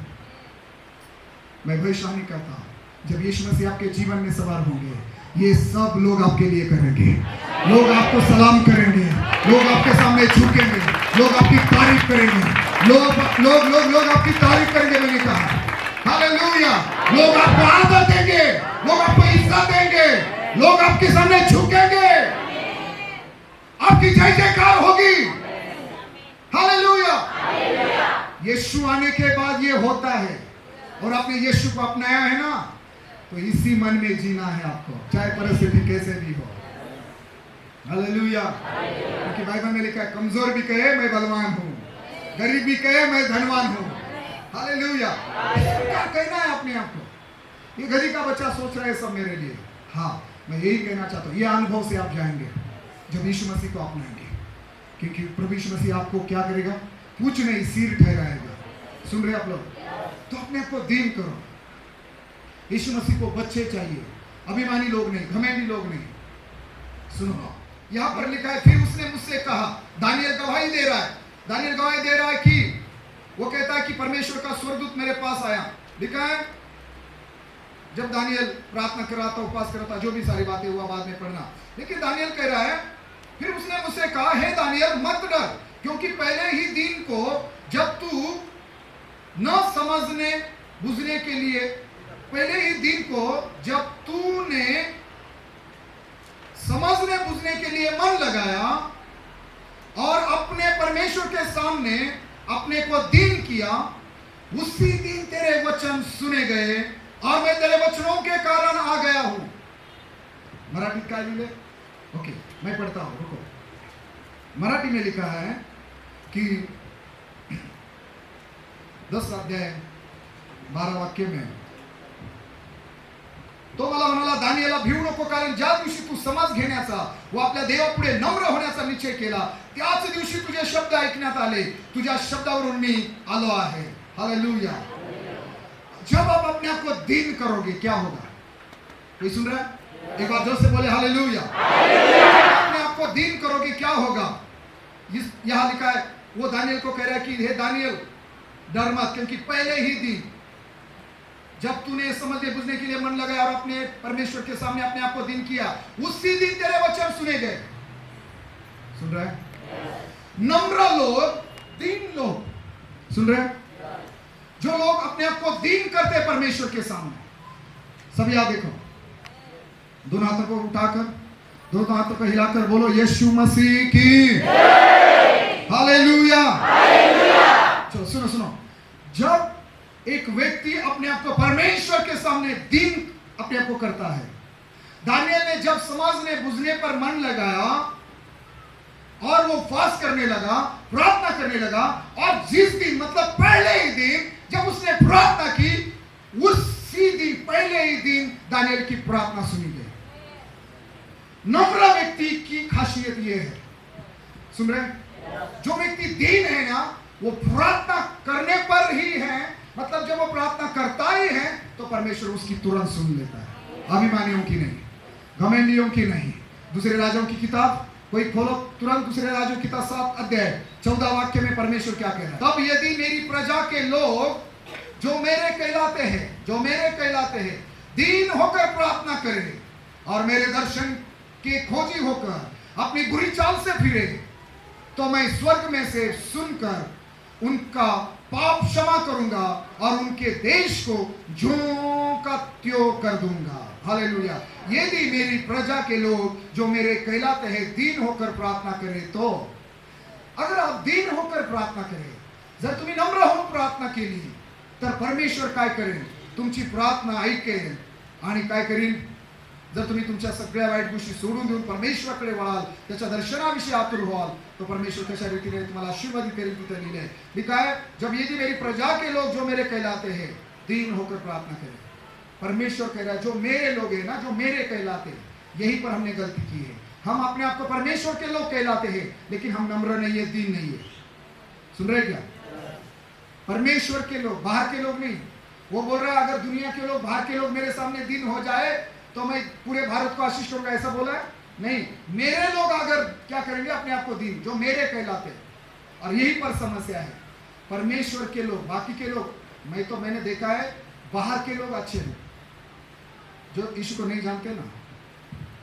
मैं भविष्यवाणी करता हूं, जब यीशु मसीह आपके जीवन में सवार होंगे, ये सब लोग आपके लिए करेंगे, लोग आपको सलाम करेंगे, लोग आपके सामने झुकेंगे, लोग आपकी तारीफ करेंगे, लोग आपकी तारीफ करेंगे। मैंने कहा हालेलुया, लोग आपको आदर देंगे, लोग आपको इज्जत देंगे, लोग आपके सामने झुकेंगे, आपकी जय जयकार होगी। हालेलुया। यीशु आने के बाद ये होता है और आपने यीशु को अपनाया है ना, तो इसी मन में जीना है आपको, चाहे परिस्थिति कैसे भी हो। हालेलुया। क्योंकि बाइबल में लिखा है, कमजोर भी कहे मैं बलवान हूं, गरीब भी कहे मैं धनवान हूं। हालेलुया। क्या कहना है अपने आप को? ये गधी का बच्चा सोच रहा है सब मेरे लिए। हाँ, मैं यही कहना चाहता हूँ, ये अनुभव से आप जाएंगे जब यीशु मसीह को अपनाएंगे, क्योंकि प्रभु यीशु मसीह आपको क्या करेगा? पूछ नहीं, सिर ठहराएगा। सुन रहे आप लोग? तो अपने आप को दीन करो। यीशु मसीह को बच्चे चाहिए, अभिमानी लोग नहीं, घमंडी लोग नहीं। सुनो, यहाँ पर लिखा है, फिर उसने मुझसे कहा, दानियल गवाही दे रहा है, दानियल गवाही दे रहा है कि वो कहता है कि परमेश्वर का स्वर्गदूत मेरे पास आया। लिखा है, जब दानियल प्रार्थना कर रहा था, उपवास कर रहा था, जो भी सारी बातें हुआ बाद में पढ़ना, लेकिन दानियल कह रहा है, फिर उसने मुझसे कहा, हे दानियल मत डर, क्योंकि पहले ही दिन को जब तू न समझने बुझने के लिए, पहले ही दिन को जब तूने समझने बुझने के लिए मन लगाया और अपने परमेश्वर के सामने अपने को दीन किया, उसी दिन तेरे वचन सुने गए और मैं तेरे वचनों के कारण आ गया हूं। मराठी का मिले? ओके, मैं पढ़ता हूं, रुको। मराठी में लिखा है कि 10 अध्याय 12 वाक्य में, तो मला म्हणाला, दानिएला भिवू नको, कारण ज्या दिवशी तू समाज घेण्याचा व आपल्या देवापुढे नम्र होण्याचा निश्चय केला, त्याच दिवशी तुझे शब्द ऐकण्यात आले. तुझ्या शब्दावरून मी आलो आहे. हालेलुया. जब आप अपने आप को दीन करोगे क्या होगा? कोई सुन रहा है? एक बार जोर से बोले हालेलुया. अपने आप को दीन करोगे क्या होगा? यहां लिखा है, वो दानियल को कह रहा है कि हे दानियल, डर मत, क्योंकि पहले ही दिन जब तूने समझने बुझने के लिए मन लगाया और अपने परमेश्वर के सामने अपने आप को दीन किया, उसी दिन तेरे वचन सुने गए. सुन रहे हैं? नम्र लोग, दीन लोग, सुन रहे हैं? जो लोग अपने आप को दीन करते हैं परमेश्वर के सामने. सब याद देखो, दोनों हाथों को उठाकर, दोनों हाथों को हिलाकर बोलो, यीशु मसीह की हालेलुया. चलो सुनो सुनो. जब एक व्यक्ति अपने आप को परमेश्वर के सामने दीन अपने आप को करता है, दानियल ने जब समझने बुझने पर मन लगाया और वो फास्ट करने लगा, प्रार्थना करने लगा, और जिस दिन मतलब पहले ही दिन जब उसने प्रार्थना की, उसी दिन पहले ही दिन दानियल की प्रार्थना सुनी गई. नम्र व्यक्ति की खासियत यह है, सुन रहे हैं? जो व्यक्ति दीन है ना, वो प्रार्थना करने पर ही है, मतलब जब वो प्रार्थना करता ही है तो परमेश्वर उसकी तुरंत सुन लेता है. अभिमानियों की नहीं, घमंडियों की नहीं. दूसरे राजाओं की किताब कोई खोलो, तुरंत दूसरे राजाओं की किताब 7 अध्याय 14 वाक्य में परमेश्वर क्या कह रहा है? तब यदि मेरी प्रजा के लोग जो मेरे कहलाते हैं दीन होकर प्रार्थना करें और मेरे दर्शन के खोजी होकर अपनी बुरी चाल से फिरे, तो मैं स्वर्ग में से सुनकर उनका पाप क्षमा करूंगा और उनके देश को ज्यों का त्यों कर दूंगा. हालेलुया. यदि मेरी प्रजा के लोग जो मेरे कहलाते हैं दीन होकर प्रार्थना करें, तो अगर आप दीन होकर प्रार्थना करें, जर तुम्ही नम्र होऊन प्रार्थना केली, तर परमेश्वर काय करेल? तुमची प्रार्थना ऐकेल आणि काय करील? जर तुम्ही तुमच्या सगळ्या वाईट गोष्टी सोडून देऊन परमेश्वराकडे वळाल, त्याच्या दर्शनाविषयी आतुर व्हाल, तो परमेश्वर कशा रीतीने तुम्हाला आशीर्वाद करेल. तिथे लिहिले आहे, लिखा है, जब यदि मेरी प्रजा के लोग जो मेरे कहलाते हैं दीन होकर प्रार्थना करें. परमेश्वर कह रहा है, जो मेरे लोग हैं ना, जो मेरे कहलाते हैं, यहीं पर हमने गलती की है. हम अपने आप को परमेश्वर के लोग कहलाते हैं, लेकिन हम नम्र नहीं है, दीन नहीं है. सुन रहे क्या? परमेश्वर के लोग, बाहर के लोग नहीं. वो बोल रहा है, अगर दुनिया के लोग, बाहर के लोग मेरे सामने दीन हो जाए तो मैं पूरे भारत को आशीष करूंगा, ऐसा बोला है? नहीं. मेरे लोग अगर क्या करेंगे? अपने आप को दीन, जो मेरे कहलाते हैं. और यही पर समस्या है. परमेश्वर के लोग, बाकी के लोग, मैंने देखा है, बाहर के लोग अच्छे हैं, जो यीशु को नहीं जानते ना.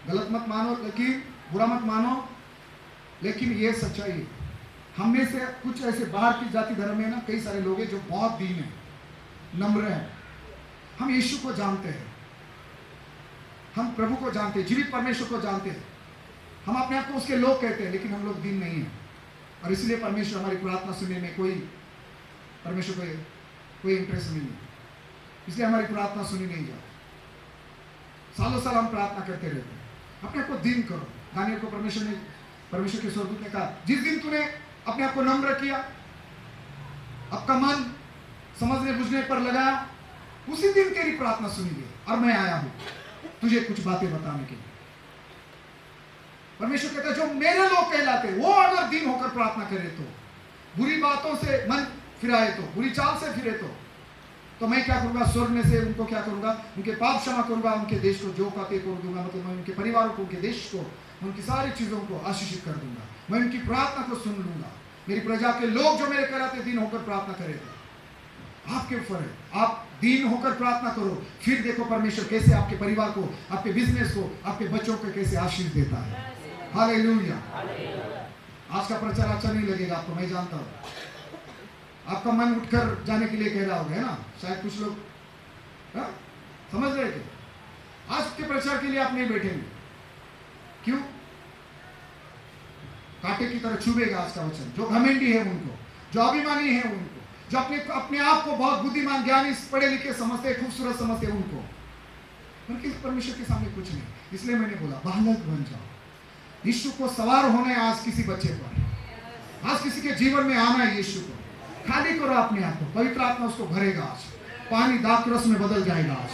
गलत मत मानो, लेकिन बुरा मत मानो, लेकिन ये सच्चाई है. हम में से कुछ ऐसे बाहर की जाति धर्म में ना कई सारे लोग हैं जो बहुत दीन है, नम्र है. हम यीशु को जानते हैं, हम प्रभु को जानते हैं, जीवित परमेश्वर को जानते हैं. हम अपने आप को उसके लोग कहते हैं, लेकिन हम लोग दीन नहीं है. और इसलिए परमेश्वर हमारी प्रार्थना सुनने में परमेश्वर को कोई इंटरेस्ट नहीं है. इसलिए हमारी प्रार्थना सुनी नहीं जाती. सालों साल हम प्रार्थना करते रहते हैं. अपने आप को दीन करो. दानियल को परमेश्वर के स्वर्गदूत ने कहा, जिस दिन तूने अपने आप को नम्र किया, आपका मन समझने बुझने पर लगाया, उसी दिन तेरी प्रार्थना सुनी गई और मैं आया हूं तुझे कुछ बातें बताने के लिए. परमेश्वर कहता है, जो मेरे लोग कहलाते, वो अगर दीन होकर प्रार्थना करे, तो बुरी बातों से मन फिराए, तो बुरी चाल से फिरे, तो मैं क्या करूंगा? स्वर्ग में से उनको क्या करूंगा? उनके पाप क्षमा करूंगा, उनके देश को जो कहते कर दूंगा. मतलब मैं उनके परिवारों को, उनके देश को, उनकी सारी चीजों को आशीषित कर दूंगा. मैं उनकी प्रार्थना को सुन लूंगा. मेरी प्रजा के लोग जो मेरे कहलाते दीन होकर प्रार्थना करेंगे. आपके ऊपर है, आप दीन होकर प्रार्थना करो, फिर देखो परमेश्वर कैसे आपके परिवार को, आपके बिजनेस को, आपके बच्चों को कैसे आशीष देता है. हालेलुया. आज का प्रचार अच्छा नहीं लगेगा आपको, मैं जानता हूं. आपका मन उठकर जाने के लिए कह रहा होगा, है ना? शायद कुछ लोग समझ रहे थे. आज के प्रचार के लिए आप नहीं बैठेंगे. क्यों? कांटे की तरह चुभेगा आज का वचन. जो घमंडी है उनको, जो अभिमानी है उनको, जो अपने आप को बहुत बुद्धिमान, ज्ञानी, पढ़े लिखे समझते, खूबसूरत समझते, उनको. उनके परमेश्वर के सामने कुछ नहीं. इसलिए मैंने बोला, बालक बन जाओ. यीशु को सवार होना है आज किसी बच्चे पर. आज किसी के जीवन में आना है यीशु को. खाली करो अपने आप को. पवित्र आत्मा उसको भरेगा आज. पानी दाख रस में बदल जाएगा आज.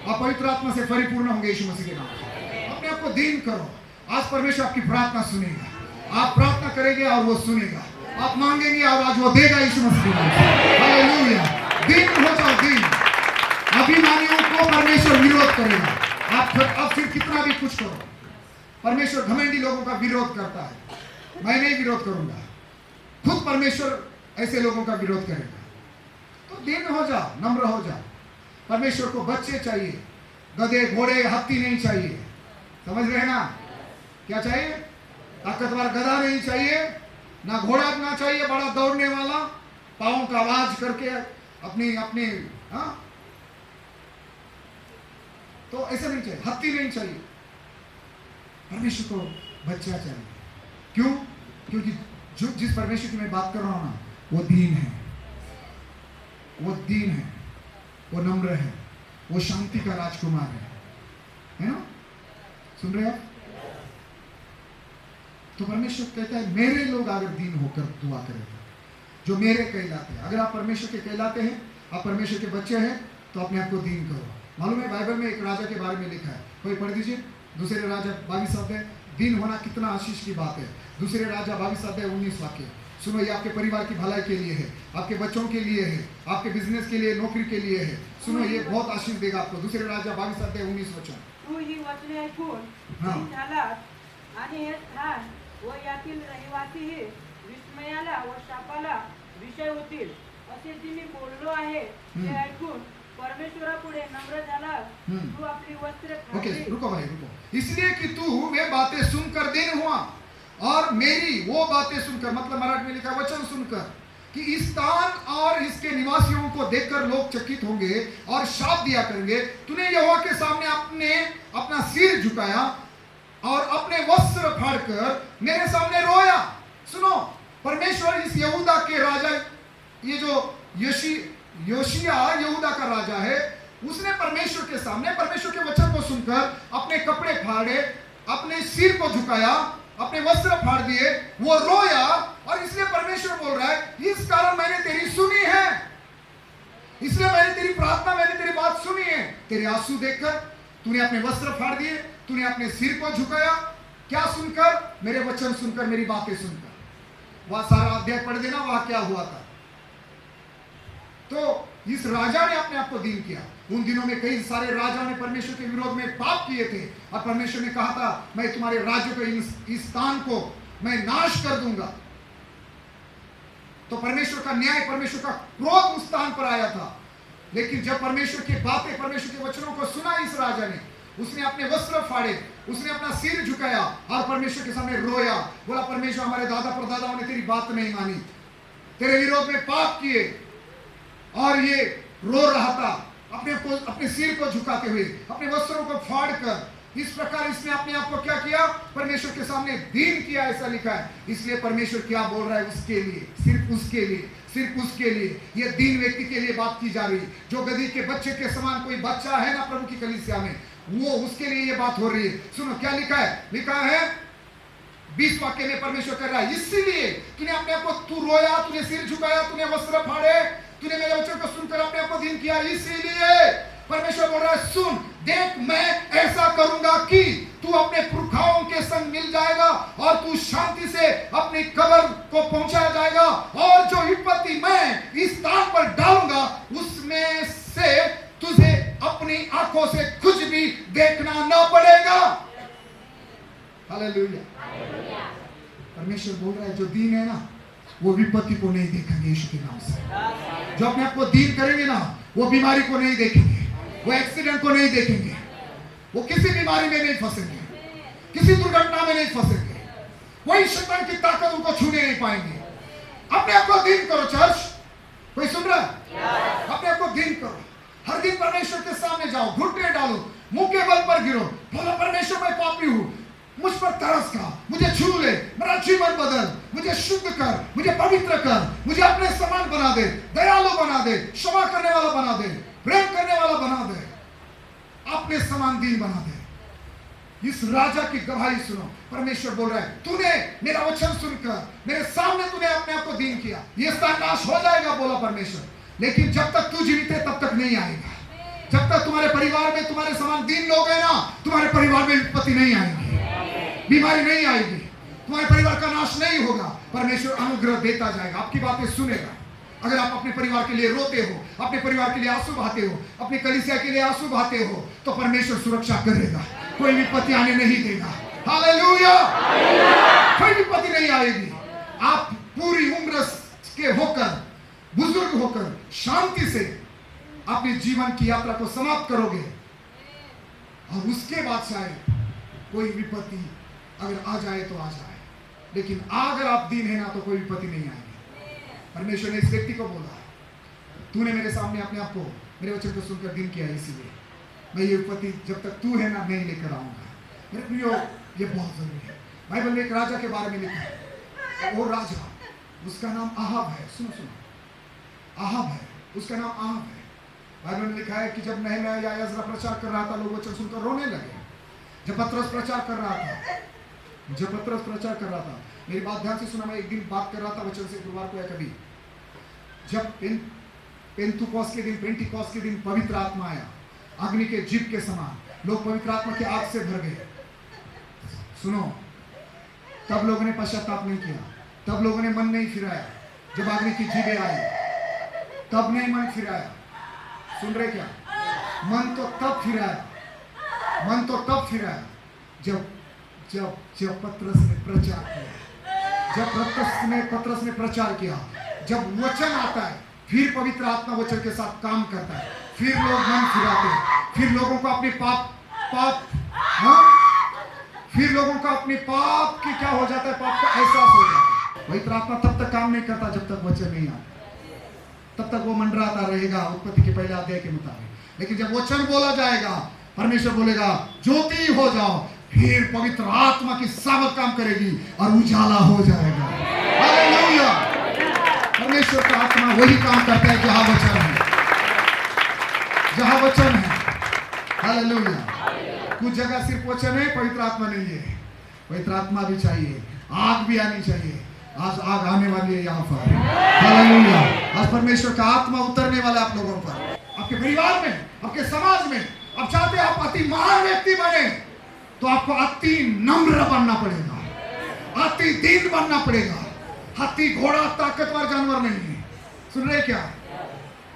आप पवित्र आत्मा से परिपूर्ण होंगे यीशु मसीह के नाम से। अपने आप को दीन करो। आज परमेश्वर आपकी प्रार्थना सुनेगा। आप प्रार्थना करेंगे और वो सुनेगा। आप मांगेंगे और आज वो देगा यीशु मसीह के नाम से। हालेलुया। दीन हो जाओ, दीन। अभिमानियों को परमेश्वर विरोध करेगा। आप फिर कितना भी कुछ करो, परमेश्वर घमंडी लोगों का विरोध करता है। मैं नहीं विरोध करूंगा, खुद परमेश्वर ऐसे लोगों का विरोध करेगा। तो दीन हो जाओ, नम्र हो जाओ। परमेश्वर को बच्चे चाहिए, गधे घोड़े हाथी नहीं चाहिए। समझ रहे हैं ना? क्या चाहिए? ताकतवर गधा नहीं चाहिए, ना घोड़ा ना चाहिए बड़ा दौड़ने वाला, पाँव का आवाज करके अपनी अपनी हाँ, तो ऐसा नहीं चाहिए। हाथी नहीं चाहिए। परमेश्वर को बच्चा चाहिए। क्यों? क्योंकि जो जिस परमेश्वर की मैं बात कर रहा हूं ना, वो दीन है, वो दीन है, वो नम्र है, वो शांति का राजकुमार है ना? सुन रहे हो? तो परमेश्वर कहता है मेरे लोग अगर दीन होकर दुआ करेंगे, जो मेरे कहलाते हैं। अगर आप परमेश्वर के कहलाते हैं, आप परमेश्वर के बच्चे हैं, तो अपने आप को दीन करो। मालूम है बाइबल में एक राजा के बारे में लिखा है, कोई पढ़ दीजिए। दूसरे राजा 22 अध्याय। दीन होना कितना आशीष की बात है। दूसरे राजा 22 अध्याय 19 वाक्य सुनो। ये आपके परिवार की भलाई के लिए है, आपके बच्चों के लिए है, आपके बिजनेस के लिए, नौकरी के लिए है। सुनो, ये बहुत आशीष देगा आपको। दूसरे राजा 22 अध्याय 19 वचन। तू ही वचने ऐकून हाँ। दीन झालास आणि हे स्थान व यातील रहिवासीही विस्मयाला व शापाला विषय होतील असे जे मी बोललो आहे ते ऐकून परमेश्वरापुढे नम्र झालास। तू आपली वस्त्रे ओके, फाडली। रुको भाई, रुको। इसलिए कि तू वे बातें सुनकर दीन हुआ और मेरी वो बातें सुनकर, मतलब मराठी में लिखा वचन सुनकर, कि इस स्थान और इसके निवासियों को देखकर लोग चकित होंगे और शाप दिया करेंगे। तूने यहोवा के सामने अपना सिर झुकाया और अपने वस्त्र फाड़कर मेरे सामने रोया। सुनो, परमेश्वर इस यहूदा के राजा, ये जो योशिया यहूदा का राजा है, उसने परमेश्वर के सामने परमेश्वर के वचन को सुनकर अपने कपड़े फाड़े, अपने सिर को झुकाया, अपने वस्त्र फाड़ दिए, वो रोया। और इसलिए परमेश्वर बोल रहा है, इस कारण मैंने तेरी सुनी है, इसलिए मैंने तेरी प्रार्थना, मैंने तेरी बात सुनी है। तेरे आंसू देखकर तूने अपने वस्त्र फाड़ दिए, तूने अपने सिर को झुकाया। क्या सुनकर? मेरे वचन सुनकर, मेरी बातें सुनकर। वह सारा अध्याय पढ़ देना, वहां क्या हुआ था। तो इस राजा ने अपने आप को दीन किया। उन दिनों में कई सारे राजाओं ने परमेश्वर के विरोध में पाप किए थे और परमेश्वर ने कहा था, मैं तुम्हारे राज्य के इस स्थान को मैं नाश कर दूंगा। तो परमेश्वर का न्याय, परमेश्वर का क्रोध उस स्थान पर आया था। लेकिन जब परमेश्वर की बातें, परमेश्वर के वचनों को सुना इस राजा ने, उसने अपने वस्त्र फाड़े, उसने अपना सिर झुकाया और परमेश्वर के सामने रोया। बोला, परमेश्वर हमारे दादा परदादाओं ने तेरी बात नहीं मानी, तेरे विरोध में पाप किए। और ये रो रहा था अपने सिर को झुकाते हुए, अपने वस्त्रों को फाड़कर। इस प्रकार इसने अपने आप को क्या किया? परमेश्वर के सामने दीन किया, ऐसा लिखा है। इसलिए परमेश्वर क्या बोल रहा है उसके लिए, सिर्फ उसके लिए, सिर्फ उसके लिए, ये दीन व्यक्ति के लिए बात की जा रही। जो गधी के बच्चे के समान कोई बच्चा है ना प्रभु की कलीसिया में, वो उसके लिए ये बात हो रही है। सुनो क्या लिखा है, लिखा है 20 वाक्य में परमेश्वर कर रहा है, इसीलिए तूने अपने आप को, तू रोया, तूने सिर झुकाया, तूने वस्त्र फाड़े, तूने मेरे वचन को सुनकर अपने आप को दीन किया। इसीलिए परमेश्वर बोल रहा है, सुन, देख, मैं ऐसा करूंगा कि तू अपने पुरखाओं के संग मिल जाएगा और तू शांति से अपनी कब्र को पहुंचाया जाएगा। और जो विपत्ति मैं इस स्थान पर डालूंगा, उसमें से तुझे अपनी आंखों से कुछ भी देखना ना पड़ेगा। हालेलुया। परमेश्वर बोल रहा है, जो दीन है ना, वो विपत्ति को नहीं देखेंगे यीशु के नाम से। जो अपने आप को दीन करेंगे ना, वो बीमारी को नहीं देखेंगे, वो एक्सीडेंट को नहीं देखेंगे, वो किसी बीमारी में नहीं फंसेंगे, किसी दुर्घटना में नहीं फंसेंगे, कोई शैतान की ताकत उनको छूने नहीं पाएंगे। अपने आप को दीन करो चर्च। कोई सुन रहा है? अपने आप को दीन करो। हर दिन परमेश्वर के सामने जाओ, घुटने डालो, मुंह के बल पर गिरो, बोलो, परमेश्वर मैं पापी हूं, मुझ पर तरस खा, मुझे छू ले, मेरा जीवन बदल, मुझे शुद्ध कर, मुझे पवित्र कर, मुझे अपने समान बना दे, दयालु बना दे, क्षमा करने वाला बना दे, प्रेम करने वाला बना दे, अपने समान दीन बना दे। इस राजा की गवाही सुनो। परमेश्वर बोल रहा है, तूने मेरा वचन सुनकर मेरे सामने तूने अपने आप को दीन किया, ये स्थान नाश हो जाएगा, बोला परमेश्वर, लेकिन जब तक तू जीवित है तब तक नहीं आएगा। जब तक तुम्हारे परिवार में तुम्हारे समान दीन लोग हैं ना, तुम्हारे परिवार में विपत्ति नहीं आएगी, बीमारी नहीं आएगी, तुम्हारे परिवार का नाश नहीं होगा। परमेश्वर अनुग्रह देता जाएगा, आपकी बातें सुनेगा। अगर आप अपने परिवार के लिए रोते हो, अपने परिवार के लिए आंसू बहाते हो, अपनी कलीसिया के लिए आंसू बहाते हो, तो परमेश्वर सुरक्षा करेगा, कोई विपत्ति आने नहीं देगा। हालेलुया, कोई विपत्ति नहीं आएगी। आप पूरी उम्र के होकर, बुजुर्ग होकर शांति से अपने जीवन की यात्रा को समाप्त करोगे, और उसके बाद शायद कोई विपत्ति अगर आ जाए तो आ जाए, लेकिन अगर आप दीन है ना तो कोई विपत्ति नहीं आएगी। परमेश्वर ने इस व्यक्ति को बोला, तूने मेरे सामने अपने आप को, मेरे वचन को सुनकर दीन किया, इसीलिए मैं ये विपत्ति जब तक तू है ना मैं ही लेकर आऊंगा। मेरे प्रियो, ये बहुत जरूरी है। बाइबल में एक राजा के बारे में लिखा है, वो राजा, उसका नाम आहाब है। सुनो सुनो, आहाब है, उसका नाम आहाब है। बाइबल में लिखा है कि जब नहम्याह या एजरा प्रचार कर रहा था, लोग वचन सुनकर रोने लगे। जब पतरस प्रचार कर रहा था, मेरी बात ध्यान से सुना, मैं एक दिन बात कर रहा था वचन से, गुरुवार को या कभी, जब पेंतुकोस के दिन पवित्र आत्मा आया, अग्नि के जीभ के समान, लोग पवित्र आत्मा के आग से भर गए। सुनो, तब लोगों ने पश्चाताप नहीं किया, तब लोगों ने मन नहीं फिराया। जब अग्नि की जीभें आई तब नहीं मन फिराया। सुन रहे क्या? मन तो तब फिराया जब पतरस ने प्रचार किया। जब पतरस ने प्रचार किया, जब वचन आता है, फिर पवित्र आत्मा वचन के साथ काम करता है, फिर लोग मन फिराते हैं, फिर लोगों को अपने फिर लोगों का अपने पाप की क्या हो जाता है, पाप का एहसास हो जाता है। पवित्र आत्मा तब तक काम नहीं करता जब तक वचन नहीं आता, तब तक वो मंडराता रहेगा उत्पत्ति के पहले अध्याय के मुताबिक। लेकिन जब वचन बोला जाएगा, परमेश्वर बोलेगा ज्योति हो जाओ, फिर पवित्र आत्मा की सामर्थ काम करेगी और उजाला हो जाएगा। हालेलुया, परमेश्वर का आत्मा वही काम करता है जहां वचन है, हालेलुया। कुछ जगह सिर्फ वचन है, पवित्र आत्मा नहीं है। पवित्र आत्मा भी चाहिए, आग भी आनी चाहिए। आज आग आने वाली है यहाँ पर, हालेलुया। आज परमेश्वर का आत्मा उतरने वाला है आप लोगों पर, आपके परिवार में, आपके समाज में। आप चाहते हैं आप अति महान व्यक्ति बने, तो आपको अति नम्र बनना पड़ेगा, अति दीन बनना पड़ेगा। हाथी घोड़ा ताकतवर जानवर नहीं है। सुन रहे क्या?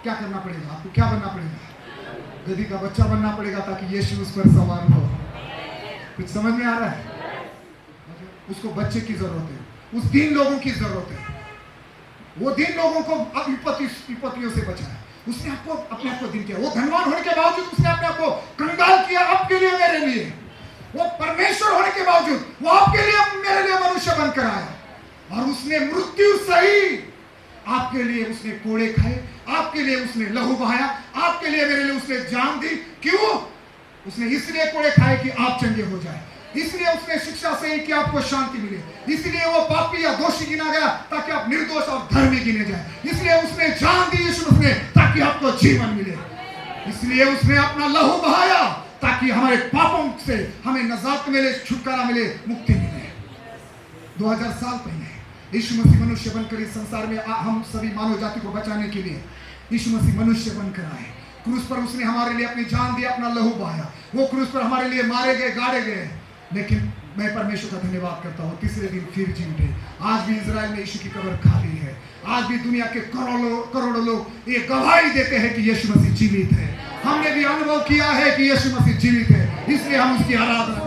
क्या करना पड़ेगा आपको? क्या बनना पड़ेगा? गधी का बच्चा बनना पड़ेगा, ताकि यीशु उस पर सवार हो। कुछ समझ में आ रहा है? उसको बच्चे की जरूरत है, उस दीन लोगों की जरूरत है। वो दीन लोगों को विपत्तियों से बचाया। उसने आपको अपने आप को दीन किया। वो धनवान होने के बावजूद उसने अपने आप को कंगाल किया, आपके लिए, मेरे लिए। वो परमेश्वर होने के बावजूद वो आपके लिए, मेरे लिए मनुष्य बनकर आया, और उसने मृत्यु सही। आपके लिए उसने कोड़े खाए, आपके लिए उसने लहू बहाया, आपके लिए, मेरे लिए उसने जान दी। क्यों? उसने इसलिए कोड़े खाए कि आप चंगे हो जाए, इसलिए उसने शिक्षा सही कि आपको शांति मिले, इसलिए वो पापी या दोषी गिना गया ताकि आप निर्दोष और धर्मी गिने जाए, इसलिए उसने जान दी यीशु ने ताकि आपको जीवन मिले, इसलिए उसने अपना लहू बहाया ताकि हमारे पापों से हमें नजात मिले, छुटकारा मिले, मुक्ति मिले। 2000 साल पहले यीशु मसीह मनुष्य बनकर इस संसार में हम सभी मानव जाति को बचाने के लिए यीशु मसीह मनुष्य बनकर आए। क्रूस पर उसने हमारे लिए अपनी जान दी, अपना लहू बहाया। वो क्रूस पर हमारे लिए मारे गए, गाड़े गए, लेकिन मैं परमेश्वर का धन्यवाद करता हूँ, तीसरे दिन फिर जी उठे। आज भी इजराइल में यीशु की कब्र खाली है। आज भी दुनिया के करोड़ों लोग ये गवाही देते हैं कि यीशु मसीह जीवित है। हमने भी अनुभव किया है कि यीशु मसीह जीवित है, इसलिए हम उसकी आराधना